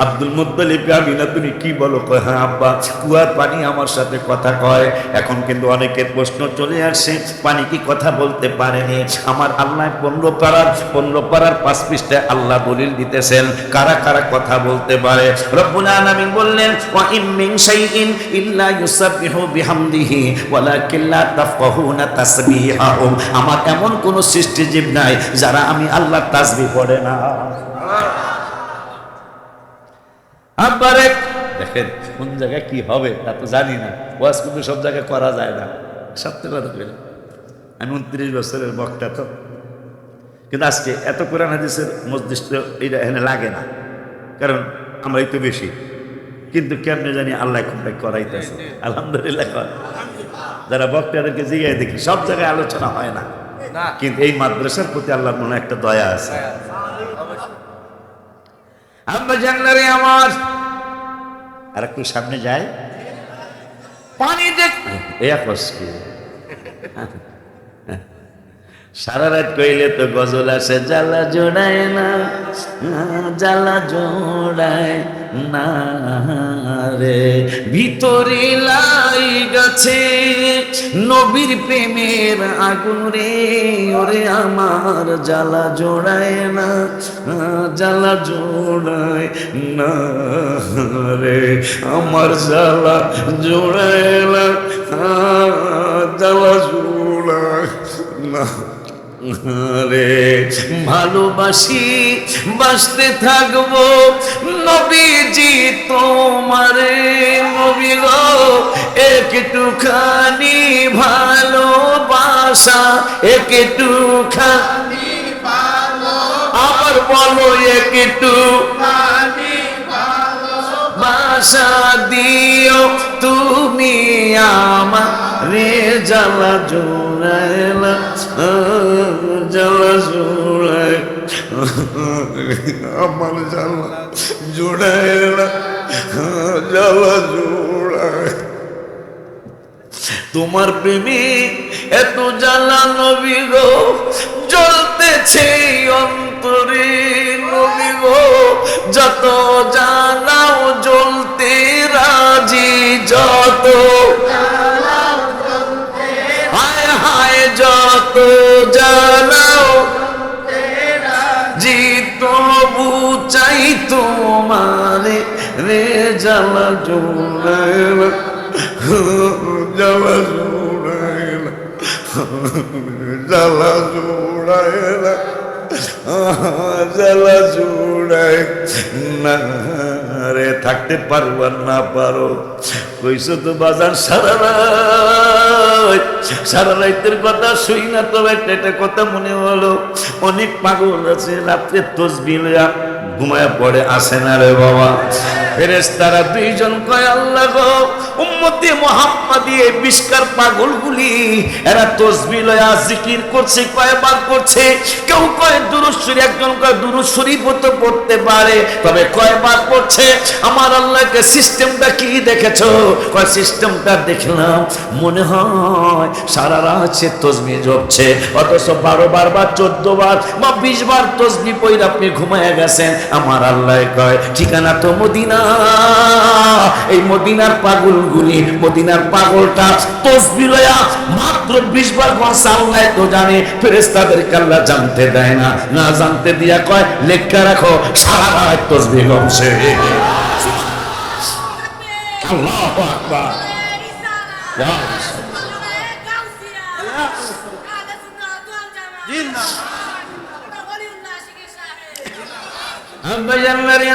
আব্দুল মুত্তালিব, আমিনা তুমি কি বলো? কয়, হ্যাঁ আব্বা, কুয়ার পানি আমার সাথে কথা কয়। এখন কিন্তু অনেকের প্রশ্ন চলে আসে, পানি কি কথা বলতে পারেনি? আমার আল্লাহ 15 পারার 5 পৃষ্ঠায় আল্লাহ দলিল দিতেছেন কারা কারা কথা বলতে পারে। রব্বুল আলামিন বললেন, ওয়া ইম মিন শাইইন ইল্লা ইউসাব্বিহু বিহামদিহি ওয়ালাকিন লা তাফকাহুনা তাসবিহাহুম। আমার এমন কোন সৃষ্টিজীব নাই যারা আমি আল্লাহর তাসবিহ পড়ে না। আবারে দেখেন কোন জায়গায় কি হবে তা তো জানি না, ওয়াজ কিন্তু সব জায়গায় করা যায় না। সত্যি কথা বলি, আমি 29 বছরের বক্তা তো, কিন্তু আজকে এত কোরআন হাদিসের মজলিস এটা এখানে লাগে না, কারণ আমরাই তো বেশি। কিন্তু কেমনে জানি আল্লাহ কোনটা করাইতেছে। আলহামদুলিল্লাহ। যারা বক্তাদেরকে জিগায় দেখি সব জায়গায় আলোচনা হয় না, কিন্তু এই মাদ্রাসার প্রতি আল্লাহর মনে একটা দয়া আছে। আমরা জানলারে আমার আর একটু সামনে যায়, পানি দেখ এই কষ্ট সারা রাত কইলে তো গজল আসে, জ্বালা জোড়ায় না, জ্বালা জোড়ায় না রে, ভিতরে লাই গেছে নবীর প্রেমের আগুন রে, ওরে আমার জ্বালা জোড়ায় না, জ্বালা জোড়ায় না রে, আমার জ্বালা জোড়ায় না, জ্বালা জোড়ায় না রে। ভালোবাসি বাসতে থাকবো নবীজি তোমারে, নবী গো একটুখানি ভালোবাসা, একটুখানি আবার বলো, একটুখানি ভালোবাসা দিও তুমি আমারে, জ্বালা জোড়ায় না, জ্বালা জোড়ায় আমার, জ্বালা জোড়ায় না, জ্বালা জোড়ায়। তোমার প্রেমে এত জ্বালা নবী গো জ্বলতেছে অন্তরে, নবী গো যত জ্বালাও জ্বলতে রাজি, যত হায় হায় যত জ্বালাও জি তবু চাই তোমারে রে, জ্বালা জোড়ায় না, জ্বালা জোড়ায় না, জ্বালা জোড়ায় না, জ্বালা জোড়ায় না রে। থাকতে পারবো না পারো, কইছো তো বাজার সারা রাত, সারা রাতের কথা শুই না, তবে একটা কথা মনে হলো, অনেক পাগল আছে রাত্রে তসবিহ লইয়া ঘুমায়া পড়ে, আসে না রে বাবা। ফেরেশতারা 2 জন কয়, আল্লাহ গো উম্মতে মুহাম্মাদি এই বিষ্কার পাগলগুলি এরা তসবিহ লয়া জিকির করছে, কয়বার করছে? কেউ কয় দুরূদ শরীফ, একজন কয় দুরূদ শরীফ তো পড়তে পারে, তবে কয়বার পড়ছে? আমার আল্লাহকে সিস্টেমটা কি দেখেছো? কয় সিস্টেমটা দেখলাম, মনে হয় সারা রাত সে তসবিহ জপছে, অথচ 12 বার বা 14 বার বা 20 বার তসবিহ পড়ে আপনি ঘুমায়া গেছেন। আমার আল্লাহ কয় ঠিকানা তো মদিনা, এই মদিনার পাগলগুলি, মদিনার পাগলটা তসবিহ লয়া মাত্র 20 বার পড়ছে, আল্লাহ তো জানে, ফেরেশতাদেরকে আল্লাহ জানতে দেয় না, না জানতে দিয়া কয় লেখা রাখো সারা রাত তসবিহ গমছে। আল্লাহু আকবার।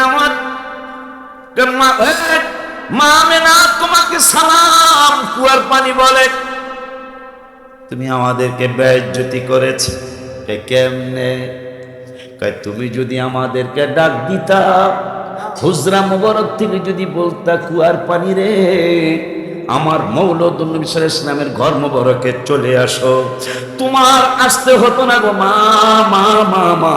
আমার মা আমেনা তোমাকে সালাম, কুয়ার পানি বলে তুমি আমাদেরকে বেইজ্জতি করেছ। কেমনে? তুমি যদি আমাদেরকে ডাক দিতা, হুজরা মোবারক থেকে যদি বলতা কুয়ার পানি রে আমার মৌলুদ নবী সাল্লাল্লাহু আলাইহি ওয়াসাল্লামের ঘর মোবারকে চলে আসো। তোমার আসতে হতো না গো মা, মা মা মা,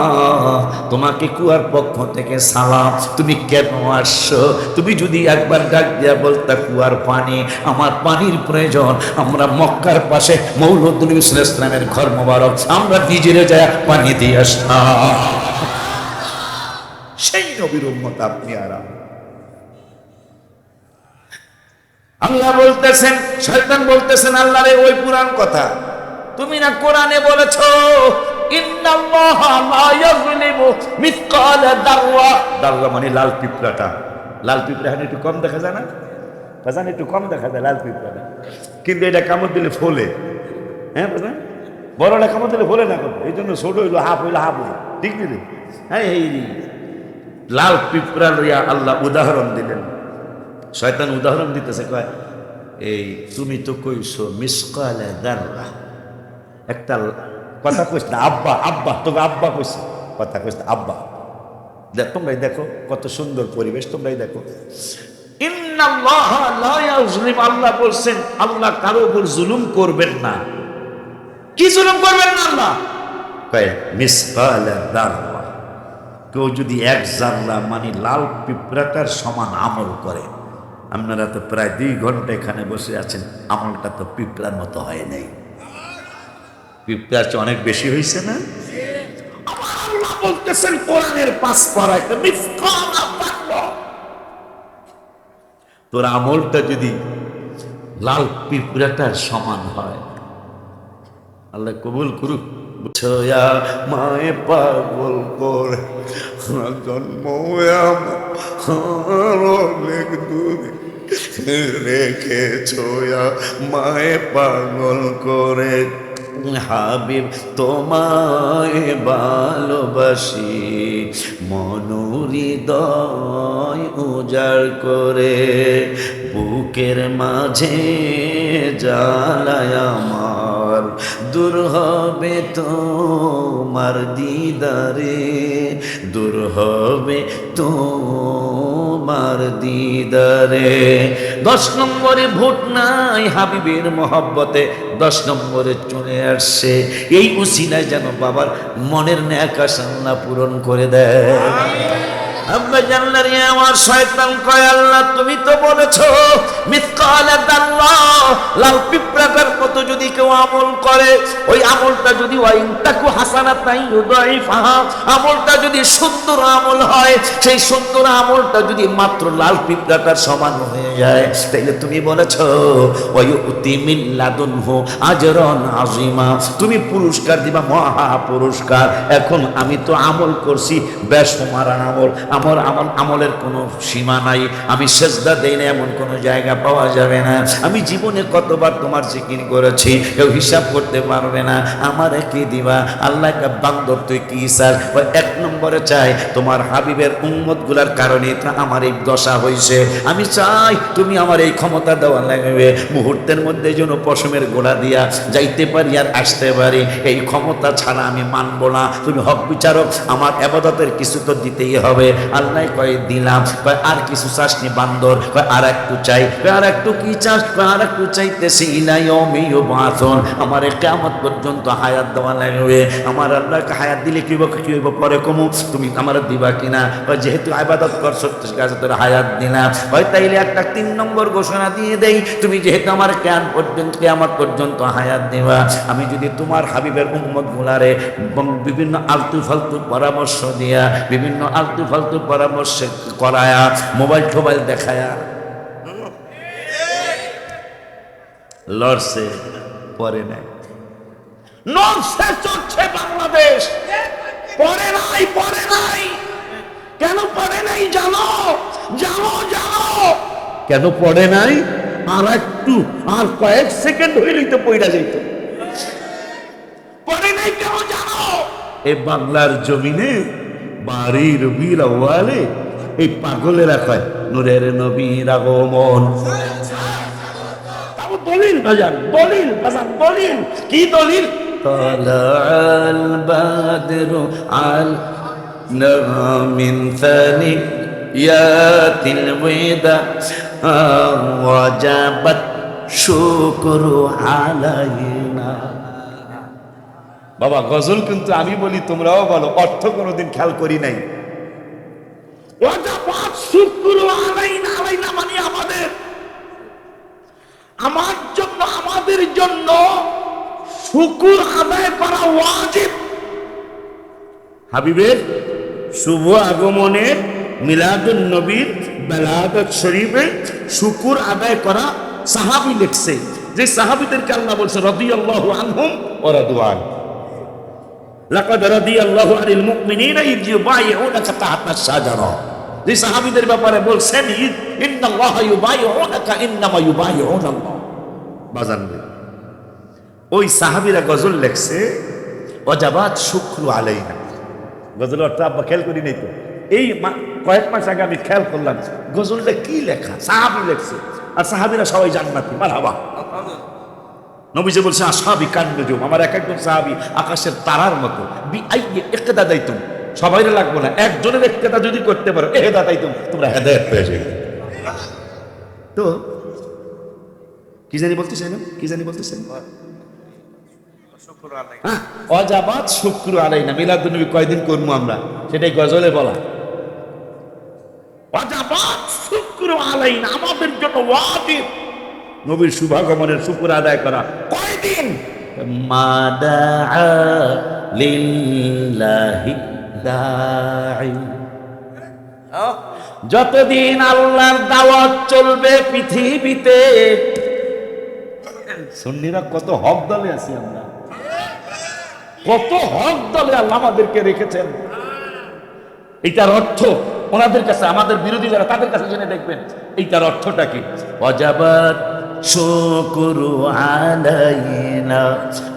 তোমাকে কুয়ার পক্ষ থেকে সালাম, তুমি কেন আসছো? তুমি যদি একবার ডাক দিয়া বলতা কুয়ার পানি, আমার পানির প্রয়োজন, আমরা মক্কার পাশে মৌলুদ নবী সাল্লাল্লাহু আলাইহি ওয়াসাল্লামের ঘর মোবারক, আমরা নিজেরা যায় পানি দিয়ে আসতাম। সেই নবীর উম্মত আপনি আর আমি। আল্লাহ বলতেছেন, শয়তান বলতেছেন আল্লাহর ওই পুরাণ কথা, তুমি না কোরআনে বলেছো ইন্নাল্লাহা লা ইয়াযলিমু মিসকালা দাররা। দাররা মানে লাল পিঁপড়াটা। লাল পিঁপড়া এখন একটু কম দেখা যায় না, বাজান একটু কম দেখা যায় লাল পিঁপড়াটা, কিন্তু এটা কামড় দিলে ফোলে। হ্যাঁ বাজান, বড়টা কামড় দিলে ফোলে না, এই জন্য ছোট হইলো হাফ হইলো হাফ হইলো, ঠিক নেই? হ্যাঁ, এই লাল পিঁপড়া লইয়া আল্লাহ উদাহরণ দিলেন। শয়তান উদাহরণ দিতেছে, কয় এই তুমি তো কইছো মিসকালা দাররা, একটা কথা কইস না আব্বা, আব্বা তোকে আব্বা কইছে, কথা কইস না আব্বা। দেখ তোমরাই দেখো কত সুন্দর পরিবেশ, তোমরাই দেখো। ইন্নাল্লাহা লা ইয়াযলিম, আল্লাহ বলছেন আল্লাহ কারো উপর জুলুম করবেন না। কি জুলুম করবেন না আল্লাহ? কয় মিসকালা দাররা, কেউ যদি এক জাররা মানে লাল পিঁপড়াটার সমান আমল করে, আপনারা তো প্রায় 2 ঘন্টা এখানে বসে আছেন, আমলটা তো পিঁপড়ার মতো হয় নাই, পিঁপড়ার চেয়ে অনেক বেশি হয়েছে না? আমার আল্লাহ বলতেছেন কোরআনের 5 পারায় মিসকালা দাররা, তোর আমলটা যদি লাল পিঁপড়াটার সমান হয়, আল্লাহ কবুল করুক। ছয়া মায়ে পাগল করে জন্ম অনেক দূরে রেখে ছয়া মায়ে পাগল করে, হাবিব তোমায় ভালোবাসি মনুহৃদয় উজাড় করে, বুকের মাঝে জ্বালায় আমার, দূর হবে তোমার দিদারে, দূর হবে তোমার দিদারে। 10 নম্বরে ভোট নাই হাবিবের মহব্বতে, 10 নম্বরে চলে আসছে এই উসিলায় যেন বাবার মনের নেক আশা আল্লাহ পূরণ করে দেয়। আব্বা জানলার আমার শয়তান কয় আল্লাহ তুমি তো বলেছো মিসকালা দাররা, লাল পিঁপড়াটার মতো যদি কেউ আমল করে, ওই আমলটা যদি ওয়াইনতাকু হাসানাতান ইউদাইফাহা, আমলটা যদি সুন্দর আমল হয়, সেই সুন্দর আমলটা যদি মাত্র লাল পিঁপড়াটার সমান হয়ে যায়, তাইলে তুমি বলেছো ওয়ায়ুতি মিন লাদুনহু আজরান আযীমা, তুমি পুরস্কার দিবা মহা পুরস্কার। এখন আমি তো আমল করছি বেশুমার আমল, আমার আমলের কোনো সীমা নাই, আমি সেজদা দেই না এমন কোনো জায়গা পাওয়া যাবে না, আমি জীবনে কতবার তোমার জিকির করেছি কেউ হিসাব করতে পারবে না, আমারে কি দিবা? আল্লাহ বান্দর তুই কি চাস? 1 নম্বরে চাই তোমার হাবিবের উম্মত গুলার কারণে আমার এই দশা হয়েছে, আমি চাই তুমি আমার এই ক্ষমতা দেওয়া লাগবে, মুহূর্তের মধ্যে যেন পশমের গোড়া দিয়া যাইতে পারি আর আসতে পারি, এই ক্ষমতা ছাড়া আমি মানবো না, তুমি হক বিচারক, আমার ইবাদতের কিছু তো দিতেই হবে। আল্লাহ কয় দিলাম, কয় আর কিছু চাসনি বান্দর? কয় আর একটু চাই। কয় আর একটু কি চাস? কয় আর একটু চাইতেছি ইলা ইয়াউমি ইউবাসুন, আমার কিয়ামত পর্যন্ত হায়াত দেওয়া লাগবে। আমার আল্লাহকে হায়াত দিলে কি হইব পরে কমু, তুমি আমার দিবা কিনা? কয় যেহেতু ইবাদত করছো ঠিক আছে তোর হায়াত দিলাম। কয় তাইলে একটা 3 নম্বর ঘোষণা দিয়ে দেই, তুমি যেহেতু আমার কিয়ামত পর্যন্ত হায়াত দিবা, আমি যদি তোমার হাবিবের উম্মত গুলারে বিভিন্ন আলতু ফালতু পরামর্শ দিয়া, বিভিন্ন আলতু ফালতু পরামর্শ করায়া, মোবাইল টোবাইল দেখায়া লড়ছে, পরে নাই, নড়ছে চড়ছে বাংলাদেশ, পরে নাই, পরে নাই। কেন পরে নাই জানো? জানো জানো কেন পরে নাই? আর একটু, আর কয়েক সেকেন্ড হইলেই তো পয়রা যাইত। পরে নাই কেন জানো? এই বাংলার জমিনে বাড়ির রবিউল আউয়ালে এই পাগলেরা কয় নূরের নবীর আগমন। দলিল বাজান, দলিল বাজান, দলিল কি দলিল? তালাল বাদরু আলাইনা মিন সানিয়াতিল ওয়াদা ওয়াজাবাত শুকরু আলাইনা। বাবা গজল কিন্তু আমি বলি তোমরাও বলো, অর্থ কোনোদিন খেয়াল করি নাই। ওয়াজাবাত শুকরু আলাইনা, আলাইনা মানে আমাদের, আমার জন্য, আমাদের জন্য শুকর আদায় করা ওয়াজিব। হাবিবের শুভ আগমনে মিলাদুন নবীর বেলাদত শরীফে শুকর আদায় করা সাহাবী লিখছে, যে সাহাবীদেরকে আল্লাহ বলছে রাদিয়াল্লাহু আনহুম ওয়া রাদু আন। লাকাদ রাদিয়াল্লাহু আনিল মুমিনিনা ইয ইউবাইউনাকা তাহতা শাজারা। যে সাহাবীদের ব্যাপারে বলছেন ইন্নাল্লাহা ইউবাইউনাকা ইন্নামা ইউবাইউনাল্লাহ। বাজান ওই সাহাবীরা গজল লেখছে ওয়াজাবাত শুকরু আলাইনা। গজল অর্থ আব্বা খেয়াল করি নাই তো, এই কয়েক মাস আগে আমি খেয়াল করলাম গজলটা কি লেখা, সাহাবী লেখছে। আর সাহাবীরা সবাই জান্নাতি, মারহাবা। নবীজি বলছে আসহাবি কান্নুজুম, আমার এক একজন সাহাবী আকাশের তারার মতো। ইক্তেদা দাইতুম, সবাই লাগবো না, একজনের ইক্তেদা যদি করতে পারো এহেদা দাইতুম, তোমরা হেদায়েত পেয়ে যাবে। তো কি জানি বলতেছেন, কি জানি বলতেছেন, হ্যাঁ ওয়াজাবাত শুকরু আলাইনা। মিলাদুন নবী কয়দিন করবো আমরা, সেটাই গজলে বলা। ওয়াজাবাত শুকরু আলাইনা, আমাদের জন্য ওয়াজিব নবীর শুভাগমনের শুকর আদায় করা। কয়দিন? মাদা লিল্লাহি দাঈ, যতদিন আল্লাহর দাওয়াত চলবে পৃথিবীতে। সুন্নিরা কত হক দলে আছি আমরা, কত হক দলে আল্লাহ আমাদেরকে রেখেছেন। এইটার অর্থ ওনাদের কাছে, আমাদের বিরোধী যারা তাদের কাছে জেনে দেখবেন এইটার অর্থটা কি। ওয়াজাবাত শুকরু আলাইনা,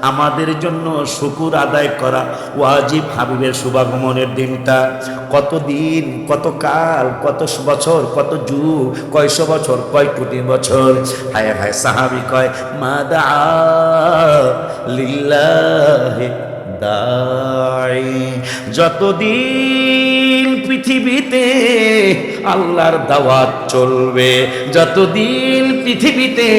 আমাদের জন্য শুকুর আদায় করা ওয়াজিব হাবিবের শুভাগমনের দিনটা। কতদিন, কত কাল, কত বছর, কত যুগ, কয়শো বছর, কয় কোটি বছর। হায় হায় সাহাবী কয় মাদা লিল্লাহি দাঈ, যতদিন পৃথিবীতে আল্লাহর দাওয়াত চলবে, যতদিন পৃথিবীতে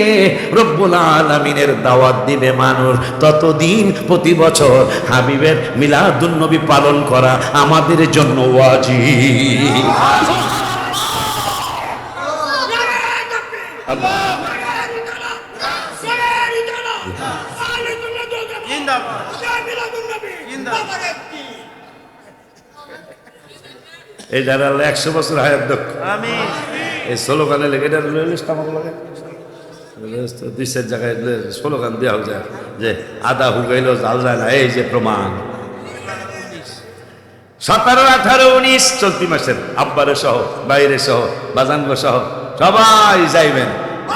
রব্বুল আলামিনের দাওয়াত দিবে মানুষ, ততদিন প্রতি বছর হাবিবের মিলাদুন নবী পালন করা আমাদের জন্য ওয়াজিব। এই যারা 100 বছর হায়াত দক্ষ, এই স্লোগানে লেগে এটা লিস্ট আমার লাগে 2-4 জায়গায় স্লোগান দেওয়া যায় যে আদা হুগাইল জাল যায় না। এই যে প্রমাণ 17, 18, 19 চলতি মাসের আব্বারে সহ, বাইরে সহ, বাজানগো সহ সবাই যাইবেন।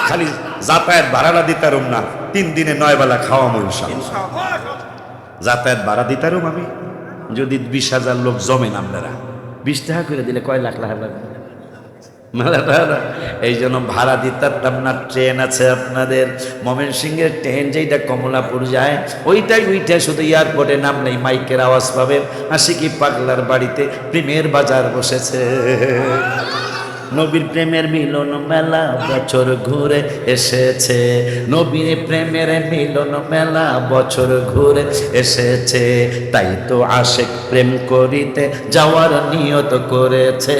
খালি যাতায়াত ভাড়াটা দিতারুম না, 3 দিনে 9 বেলা খাওয়া মূলসা যাতায়াত ভাড়া দিতারুম আমি। যদি 20,000 লোক জমেন আপনারা 20 টাকা করে দিলে কয় লাখ লাখ লাগবে মেলাটা। এই জন্য ভাড়া দিতাম না। ট্রেন আছে আপনাদের ময়মনসিংহের ট্রেন, যেটা কমলাপুর যায় ওইটাই শুধু এয়ারপোর্টে নাম নেই, মাইকের আওয়াজ পাবেন আশিকি পাগলার বাড়িতে প্রেমের বাজার বসেছে। নবীর প্রেমের মিলন মেলা বছর ঘুরে এসেছে, নবীর প্রেমের মিলন মেলা বছর ঘুরে এসেছে। তাই তো আশিক প্রেম করিতে যাওয়ার নিয়ত করেছে,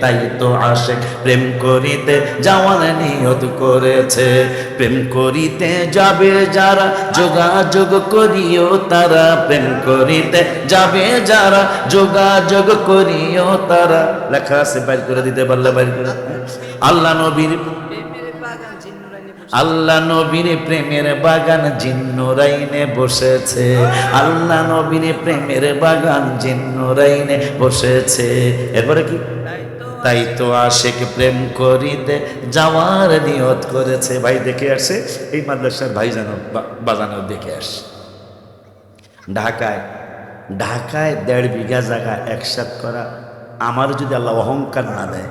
তাই তো আশিক প্রেম করিতে যাওয়ার নিয়ত করেছে। প্রেম করিতে যাবে যারা যোগাযোগ করিও তারা, প্রেম করিতে যাবে যারা যোগাযোগ করিও তারা। লেখা আছে, বাইর করে দিতে পারলে বাইর করে। আল্লাহ নবীর প্রেমের বাগান জিন্নুরাইনে বসেছে, আল্লাহ নবীর প্রেমের বাগান জিন্নুরাইনে বসেছে। এরপরে কি? তাই তো আশিক প্রেম করিতে যাওয়ার নিয়ত করেছে। ভাই দেখে আসছে, এই মাদ্রাসার ভাই জানো বাজানো দেখে আসছে। ঢাকায় 1.5 বিঘা জায়গা একসাথ করা, আমার যদি আল্লাহ অহংকার না দেয়,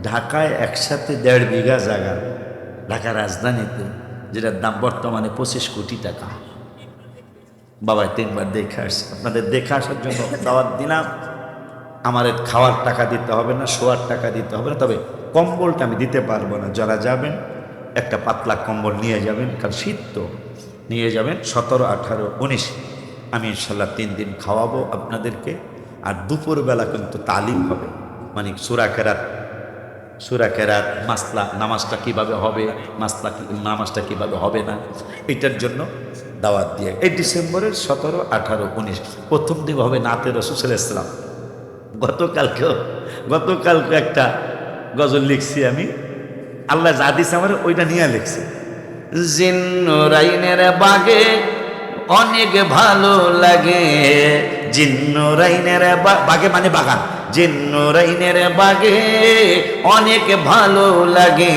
ঢাকায় একসাথে 1.5 বিঘা জায়গা, ঢাকা রাজধানীতে, যেটার দাম বর্তমানে 25 কোটি টাকা। বাবা 3 বার দেখে আসছে, আপনাদের দেখে আসার জন্য দাওয়াত দিলাম। আমার খাওয়ার টাকা দিতে হবে না, শোয়ার টাকা দিতে হবে না, তবে কম্বলটা আমি দিতে পারবো না। যারা যাবেন একটা পাতলা কম্বল নিয়ে যাবেন, কারণ শীত তো, নিয়ে যাবেন 17, 18, 19। আমি ইনশাল্লাহ 3 দিন খাওয়াবো আপনাদেরকে। আর দুপুরবেলা কিন্তু তালিম হবে, মানে সূরা কেরাত, মাসলা নামাজটা কিভাবে হবে, নামাজটা কিভাবে হবে না, এটার জন্য দাওয়াত দিয়ে এই ডিসেম্বরের 17, 18, 19 প্রথম দিন হবে নাতে রাসূল সাল্লাল্লাহু আলাইহি ওয়াসাল্লাম। গতকালকে একটা গজল লিখছি আমি, আল্লাহ যা দিছে আমার ওইটা নিয়ে লিখছি। জিন্নুরাইনের বাগে অনেক ভালো লাগে, জিন্নুরাইনের বাগে মানে বাগান, জিন্নুরাইনের বাগে অনেক ভালো লাগে,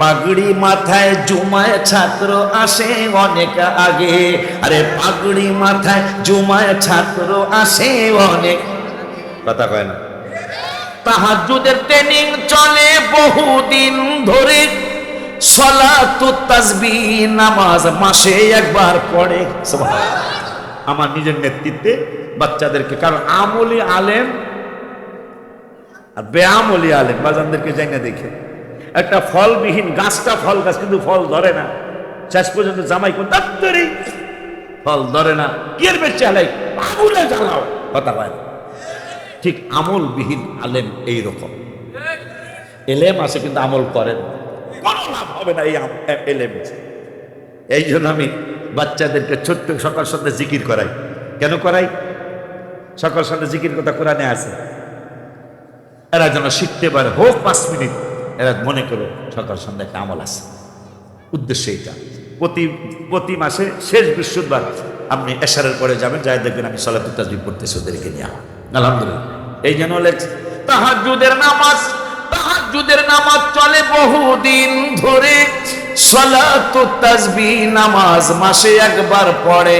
পাগড়ি মাথায় জুমায় ছাত্র আসে অনেক আগে। আরে পাগড়ি মাথায় জুমায় ছাত্র আসে অনেক, কথা কয় না। তাহাজ্জুদের ট্রেনিং চলে বহুদিন ধরে, সালাতুত তাসবিহ নামাজ মাসে একবার পড়ে। সুবহানাল্লাহ। আমার নিজের নেতৃত্বে বাচ্চাদেরকে, কারণ আমলি আলেম আর বেআমলি আলেম বাজানদেরকে যাই না দেখে, একটা ফলবিহীন গাছটা ফল গাছ কিন্তু ফল ধরে না, শেষ পর্যন্ত জামাই কোন ডাক্তারি ফল ধরে না, কি এর বেঁচে আলাই আগুনে জ্বালাও, কথা হয় না। ঠিক আমলবিহীন আলেম এইরকম, এলেম আছে কিন্তু আমল করেন, কোনো লাভ হবে না এই এলেম। এই জন্য আমি বাচ্চাদেরকে ছোট্ট সকাল সন্ধ্যা জিকির করাই। কেন করাই? সকাল সন্ধ্যা জিকির কথা কোরআনে আছে, এরা যেন শিখতে পারে, হোক 5 মিনিট, এরা মনে করো সকাল সন্ধ্যা একটা আমল আছে। উদ্দেশ্য এইটা। প্রতি মাসে শেষ বৃহস্পতিবার আপনি এশারের পরে যাবেন, যাই দেখবেন আমি সালাতুত তাসবিহ পড়তেছি ওদেরকে নিয়ে। আলহামদুলিল্লাহ। এই জন্য তাহাজ্জুদের নামাজ চলে বহুদিন ধরে, সালাতুত তাসবিহ নামাজ মাসে একবার পড়ে।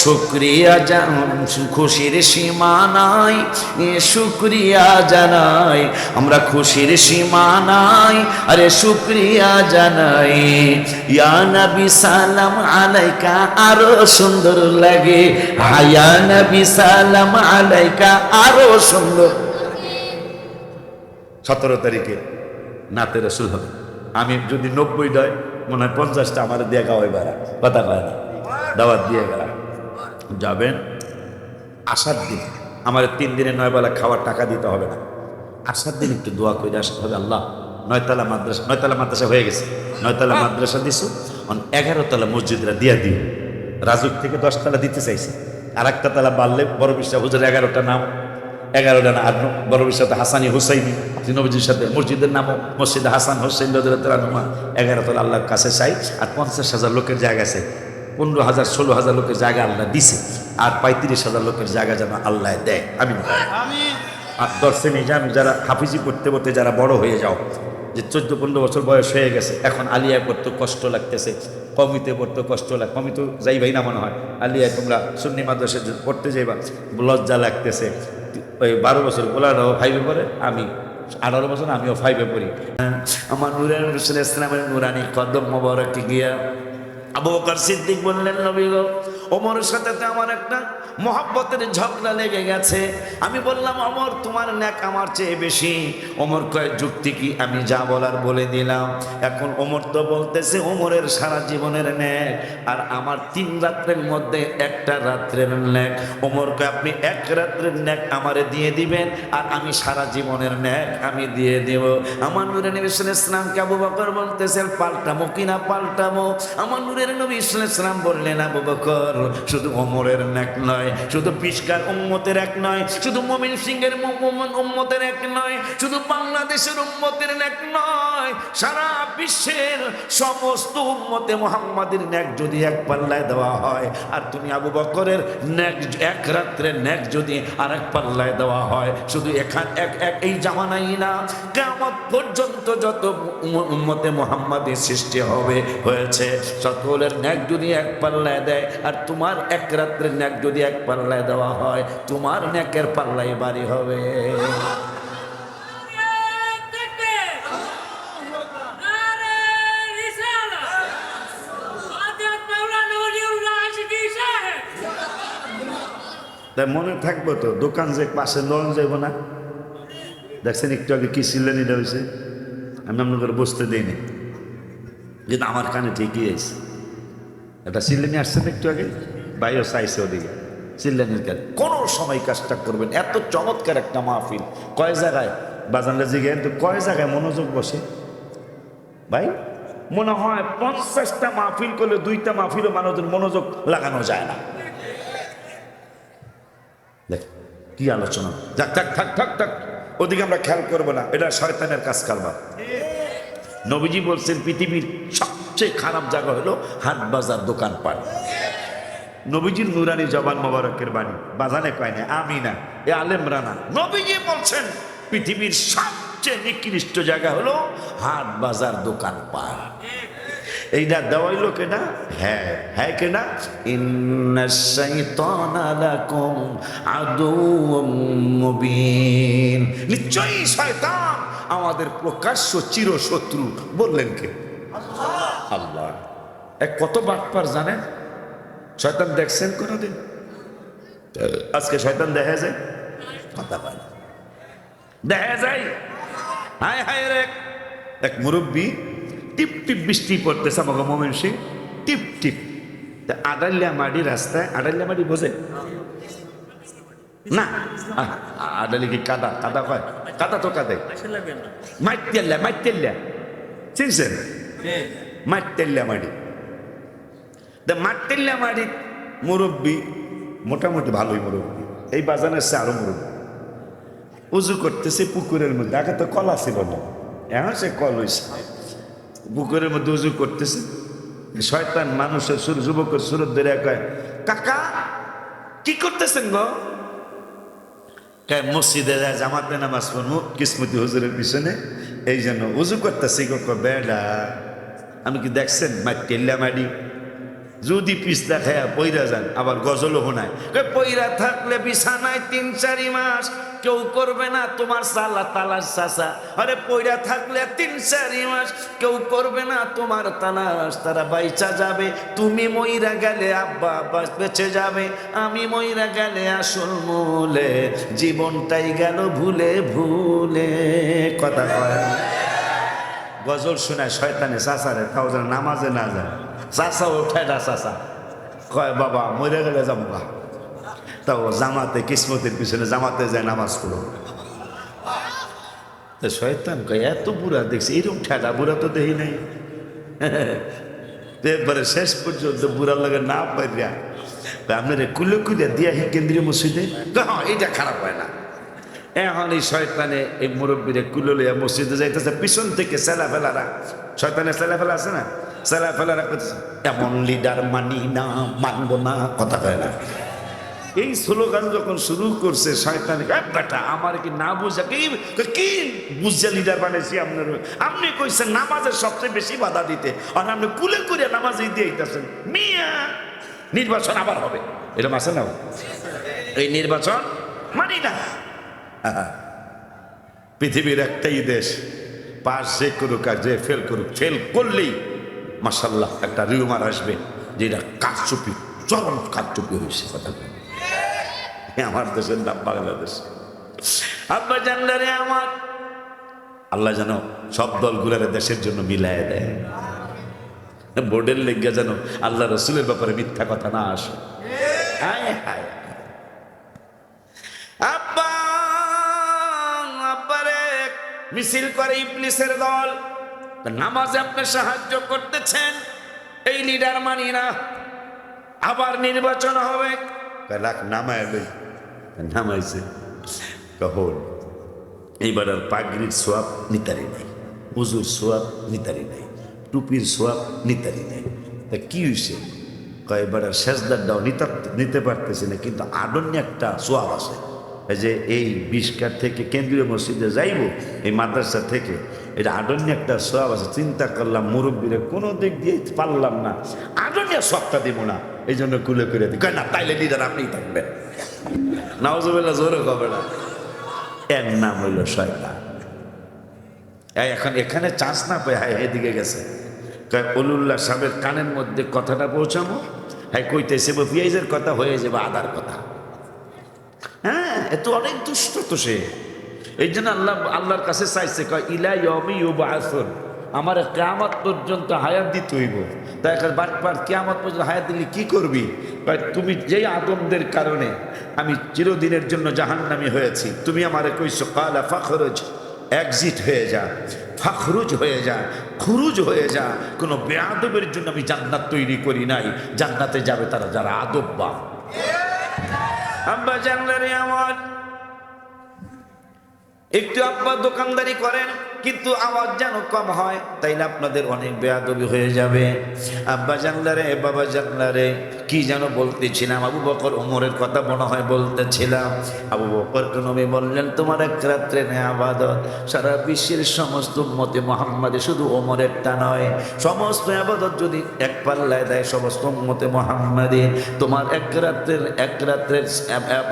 শুকরিয়া খুশির সীমা নাই, শুকরিয়া জানাই আমরা, খুশির সীমা নাই, আরে শুকরিয়া জানাই। ইয়া নবী সালাম আলাইকা আরো সুন্দর লাগে, ইয়া নবী সালাম আলাইকা আরো সুন্দর। 17 তারিখে নাতে রাসূল হবে। আমি যদি 90 দেয়, মনে হয় 50টা আমার দিয়ে গাওয়াই বেড়া, কথা কয় না, দাওয়াত দিয়ে গেলাম। যাবেন আসার দিন, আমার 3 দিনে 9 বেলা খাওয়ার টাকা দিতে হবে না। আসার দিন একটু দোয়া করে আসতে হবে, আল্লাহ 9তলা মাদ্রাসা হয়ে গেছে, 9তলা মাদ্রাসা দিছো, 11 তলা মসজিদরা দিয়া দিও। রাজুক থেকে 10 তলা দিতে চাইছে, আর একটা তলা বাড়লে বড় বিশ্বাস হুজুর 11টা নাম, 11টা না, আর বড় বিশ্বাস হাসানি হুসাইনি নবীজির সাথে মসজিদের নামও মসজিদ হাসান হোসেন রাদিয়াল্লাহু আনহু। 11 তলা আল্লাহর কাছে চাই। আর 50,000 লোকের জায়গা আছে, 15,000 16,000 লোকের জায়গা আল্লাহ দিছে, আর 35,000 লোকের জায়গা যেন আল্লাহ দেয়। আমিন। আর দর্শে নিজাম যারা হাফিজি পড়তে পড়তে যারা বড় হয়ে যাও, যে 14-15 বছর বয়স হয়ে গেছে, এখন আলিয়ায় পড়তে কষ্ট লাগতেছে, কমিতে পড়তে কষ্ট লাগে, কমি তো যাই ভাই না মনে হয়, আলিয়ায় তোমরা সুন্নি মাদ্রাসায় পড়তে যাইবা, লজ্জা লাগতেছে। ওই 12 বছর বলারাও 5-এ পড়ে, আমি 18 বছর আমিও 5-এ পড়ি। আমার নূরে রাসূল ইসলামের নূরানি কদম মোবারকে গিয়া আবু বকর সিদ্দিক বললেন, নবী গো, ওমরের সাথে তো আমার একটা মহব্বতের ঝগড়া লেগে গেছে। আমি বললাম, ওমর তোমার নেক আমার চেয়ে বেশি। ওমর কয়, যুক্তি কি? আমি যা বলার বলে দিলাম। এখন ওমর তো বলতেছে ওমরের সারা জীবনের নেক, আর আমার 3 রাত্রের মধ্যে একটা রাত্রের নেক। ওমর কয়, আপনি 1 রাত্রের নেক আমারে দিয়ে দিবেন, আর আমি সারা জীবনের নেক আমি দিয়ে দেব। আমার নূরে নবী সাল্লাল্লাহু আলাইহি ওয়াসাল্লামকে আবু বকর বলতেছেন, পাল্টামো কিনা পাল্টামো? আমার নূরের নবী সাল্লাল্লাহু আলাইহি ওয়াসাল্লাম বললেন, আবু বকর, শুধু ওমরের নেক নয়, শুধু পিসকার উম্মতের এক নয়, শুধু মুমিন সিংহের উম্মতের এক নয়, শুধু বাংলাদেশের উম্মতের নেক নয়, সারা বিশ্বের সমস্ত উম্মতে মুহাম্মাদের নেক যদি এক পাল্লায় দেওয়া হয়, আর তুমি আবু বকরের নেক 1 রাত্রের নেক যদি আরেক পাল্লায় দেওয়া হয়, শুধু এই জামানাই না, কিয়ামত পর্যন্ত যত উম্মতে মুহাম্মাদের সৃষ্টি হয়েছে, সকলের নেক যদি এক পাল্লায় দেয়, আর তোমার 1 রাত্রের নেক যদি এক পাল্লায় দেওয়া হয়, তোমার নেকের পাল্লাই বাড়ি হবে। তাই মনে থাকবো তো, দোকান যে পাশে লন যাব না, দেখছেন একটু আগে কি সিলেন এটা হয়েছে, আমি আপনার বসতে দিইনি। কিন্তু আমার কানে ঠিকই আছে। একটা সিলেনি আসছেন একটু আগে, বাইও চাইছে ওদিকে সিলেনির কাজ। কোনো সময় কাজটা করবেন, এত চমৎকার একটা মাহফিল। কয় জায়গায় বাজানরা জিগে তো কয় জায়গায় মনোযোগ বসে ভাই? মনে হয় 50টা মাহফিল করলে 2টা মাহফিলও মানুষের মনোযোগ লাগানো যায় না। দেখ কি আলোচনা, যাক থাক থাক থাক থাক, ওদিকে আমরা খেয়াল করবো না, এটা শয়তানের কাজ কারবার। নবীজি বলছেন পৃথিবীর সবচেয়ে খারাপ জায়গা হলো হাট বাজার দোকানপাট। নবীজির নুরানি জবান মোবারকের বাণী, বাজানে কয় না আমি না, এ আলেমরা না, নবীজি বলছেন পৃথিবীর সবচেয়ে নিকৃষ্ট জায়গা হলো হাট বাজার দোকানপাট। এইটা দেওয়াইলো কেনা? হ্যাঁ হ্যাঁ কেনা, ইন্নাশ শাইতানা লাকুম আদুউম মুবিন, নিশ্চয়ই শয়তান আমাদের প্রকাশ্য চিরশত্রু। বললেন কে? আল্লাহ। এক কত বাটপার জানেন? শয়তান দেখছেন কোনোদিন? আজকে শয়তান দেখা যায়, কথা পায় না, দেখা যায়। হায় হায় রে, এক মুরব্বী টিপ টিপ বৃষ্টি পড়তেছে আমাকে মোমেন সিং, টিপ টিপ। আডালিয়া মাটি রাস্তায়, আডালিয়া মাটি বোঝে না? আডালি কি কাদা? কাদা কয়, কাদা তো কাদে, মাইতেল্লা মাইতেল্লা চিনছেন? মাইতেল্লা মাটি, মাইতেল্লা মাটি মুরব্বী, মোটামুটি ভালোই মুরব্বী, এই বাজানের সে আরো মুরব্বী। উজু করতেছে পুকুরের মধ্যে, আগে তো কলা ছিল না, এখন সে কল হয়েছে। পুকুরের মধ্যে উজু করতেছে, শয়তান মানুষের যুবকের সুরত ধরে কয়, কাকা কি করতেছেন গো? মসজিদে যায় জামাতে নামাজ পড়বো কিসমতি হুজুরের পিছনে, এই জন্য উজু করতেছি। বেড়া আমি কি দেখছেন মাটি মাটি, যদি পিছলা খায়া পইরা যান, আবার গজলও শোনায়, পইরা থাকলে বিছানায় 3-4 মাস কেউ করবে না তোমার সালা তালাশ চাষা। আরে পইরা থাকলে 3-4 মাস কেউ করবে না তোমার তালাশ, তারা বাইচা যাবে। তুমি মইরা গেলে আব্বা আব্বাস বেঁচে যাবে, আমি মইরা গেলে আসল মূলে জীবনটাই গেল ভুলে ভুলে। কথা কয় গজল শোনায় শয়তানে চাষারে, তাও যেন নামাজে না যায়। চাষা ওঠায় না, চাষা কয় বাবা মরে গেলে যাবো গা, তাও জামাতে কিসমতের পিছনে জামাতে যায় নামাজ পড়ো। তো শয়তান কয় এত বুড়া দেখছি, এরকম ঠেলা বুড়া তো দেখি নাই। এরপরে শেষ পর্যন্ত বুড়ার লাগে না পাইয়া আপনার কুলে কুলে দিয়া হি কেন্দ্রীয় মসজিদে, হ্যাঁ এটা খারাপ হয় না। এখন এই শয়তানে এই মুরব্বীরে কুলে লইয়া মসজিদে যাইতেছে, পিছন থেকে সেলা ফেলারা, শয়তানের সেলা ফেলা আছে না, সেলা ফেলারা করতেছে, এমন লিডার মানি না, মানবো না, কথা কয় না। এই স্লোগান যখন শুরু করছে শয়তান, বেটা আমার কি না বুঝা কি বুঝা লিডার বানাইছি আপনার? আপনি কইছেন নামাজের সবচেয়ে বেশি বাধা দিতে, আর আপনি কুলে করে নামাজ দিয়ে দিতেছেন। মিয়া নির্বাচন আবার হবে, এরকম আছে না? এই নির্বাচন মানি না। পৃথিবীর একটাই দেশ, পাস যে করুক আর যে ফেল করুক, ফেল করলেই মাশাল্লাহ একটা রিউমার আসবে যেটা কারচুপি, চরম কারচুপি হয়েছে। কথা আমার দেশের নাম বাংলাদেশ। আব্বা জানলারে আমার আল্লাহ যেন সব দলগুলারে দেশের জন্য মিলাই দেয়, বোর্ডের লেগে যেন আল্লাহ রসুলের ব্যাপারে মিথ্যা কথা না আসে। হায় হায় আব্বা, আব্বারে মিছিল করে ইবলিসের দল, নামাজে আপনি সাহায্য করতেছেন, এই লিডার মানি না, আবার নির্বাচন হবে। রাখ নামায় লই, নামাইছে কখন? এইবার আর পাগড়ির সোয়াব নিতারি নাই, উজুর সোয়াব নিতারি নাই, টুপির সোয়াব নিতারি নাই। তা কি হয়েছে? এবার আর সেজদারটাও নিতে পারতেছে না, কিন্তু আদন্য একটা সোয়াব আছে। এই যে এই বিশকার থেকে কেন্দ্রীয় মসজিদে যাইব, এই মাদ্রাসা থেকে, এটা আদন্য একটা সোয়াব আছে। চিন্তা করলাম মুরব্বীরে কোনো দিক দিয়ে পারলাম না, আদন্য সোয়াবটা দিব না, এই জন্য কুলে করে দিই। না তাইলে লিডার আপনিই থাকবেন, নাউজুবিল্লাহ জোরে কবে না। এর নাম হইল শয়তান। এখন এখানে চান্স না পেয়ে হ্যাঁ এদিকে গেছে, অলিউল্লাহ সাহেবের কানের মধ্যে কথাটা পৌঁছাবো, হ্যাঁ কইতেছে পেঁয়াজের কথা হয়ে যাবে আদার কথা। হ্যাঁ এত অনেক দুষ্ট তো সে, এই জন্য আল্লাহর কাছে চাইছে ইলা ইয়াউমি ইউবআসুন, আমার কিয়ামত পর্যন্ত হায়াত দিতে হইব। তাই একটা বাটপার কিয়ামত পর্যন্ত হায়াত দিলে কি করবি? কয়, তুমি যেই আদমদের কারণে আমি চিরদিনের জন্য জাহান্নামী হয়েছি, তুমি আমারে কইছো কালা ফাখরুজ, এক্সিট হয়ে যা, ফাখরুজ হয়ে যা, খুরুজ হয়ে যা। কোনো বেয়াদবের জন্য আমি জান্নাত তৈরি করি নাই। জান্নাতে যাবে তারা যারা আদব্বা। আব্বা জানলারে আমার একটু আব্বা দোকানদারি করেন, কিন্তু আওয়াজ যেন কম হয়, তাইলে আপনাদের অনেক বেয়াদবি হয়ে যাবে। আব্বা জানলারে, বাবা জানলারে, কি যেন বলতেছিলাম, আবু বকর ওমরের কথা মনে হয় বলতেছিলাম। আবু বকরকে নবী বললেন, তোমার এক রাত্রে আবাদত সারা বিশ্বের সমস্ত উম্মতে মুহাম্মাদে, শুধু ওমরেরটা নয়, সমস্ত আবাদত যদি এক পাল্লায় দেয় সমস্ত উম্মতে মুহাম্মাদে, তোমার এক রাত্রের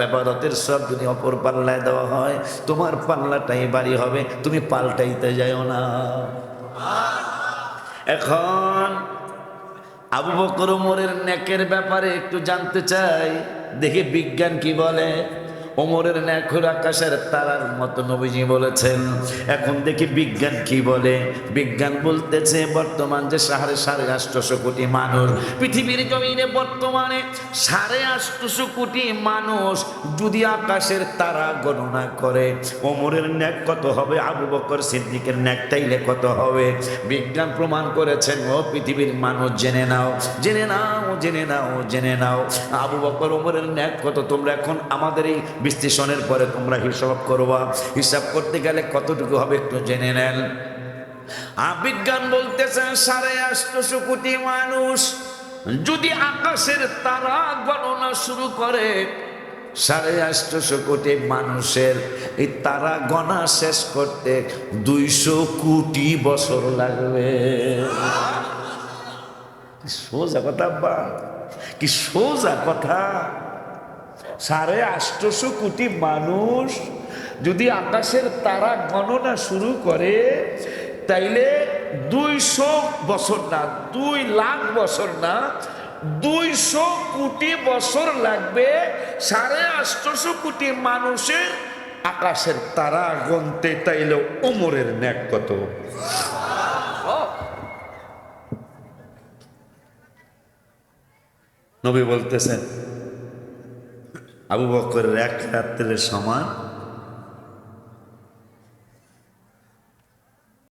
আবাদতের সব যদি অপর পাল্লায় দেওয়া হয়, তোমার পাল্লাটাই বাড়ি হবে, তুমি পাল্টাইতে যাও না। এখন আবু বকর ওমরের নেকের ব্যাপারে একটু জানতে চাই, দেখি বিজ্ঞান কি বলে। ওমরের নেক হলো আকাশের তারার মতো, নবীজি বলেছেন। এখন দেখি বিজ্ঞান কি বলে। বিজ্ঞান বলতেছে বর্তমান যে 850 কোটি মানুষ পৃথিবীর জমিনে, বর্তমানে 850 কোটি মানুষ যদি আকাশের তারা গণনা করে, ওমরের নেক কত হবে, আবু বকর সিদ্দিকের নেক তাইলে কত হবে? বিজ্ঞান প্রমাণ করেছেন। ও পৃথিবীর মানুষ, জেনে নাও, জেনে নাও, জেনে নাও, জেনে নাও, আবু বকর ওমরের নেক কত। তোমরা এখন আমাদের এই বিশ্লেষণের পরে তোমরা হিসাব করবা, হিসাব করতে গেলে কতটুকু হবে একটু জেনে নেন। বিজ্ঞান বলতেছেন 850 কোটি মানুষ যদি আকাশের তারা গণনা শুরু করে, 850 কোটি মানুষের এই তারা গণনা শেষ করতে 200 কোটি বছর লাগবে। সোজা কথা বা কি সোজা কথা। 850 কোটি মানুষ যদি আকাশের তারা গণনা শুরু করে, তাইলে 200 বছর না, 2 লাখ বছর না, 200 কোটি বছর লাগবে 850 কোটি মানুষের আকাশের তারা গণতে। তাইলে ওমরের নেক কত? নবী বলতেছেন আবু বকরের এক রাত্রের সমান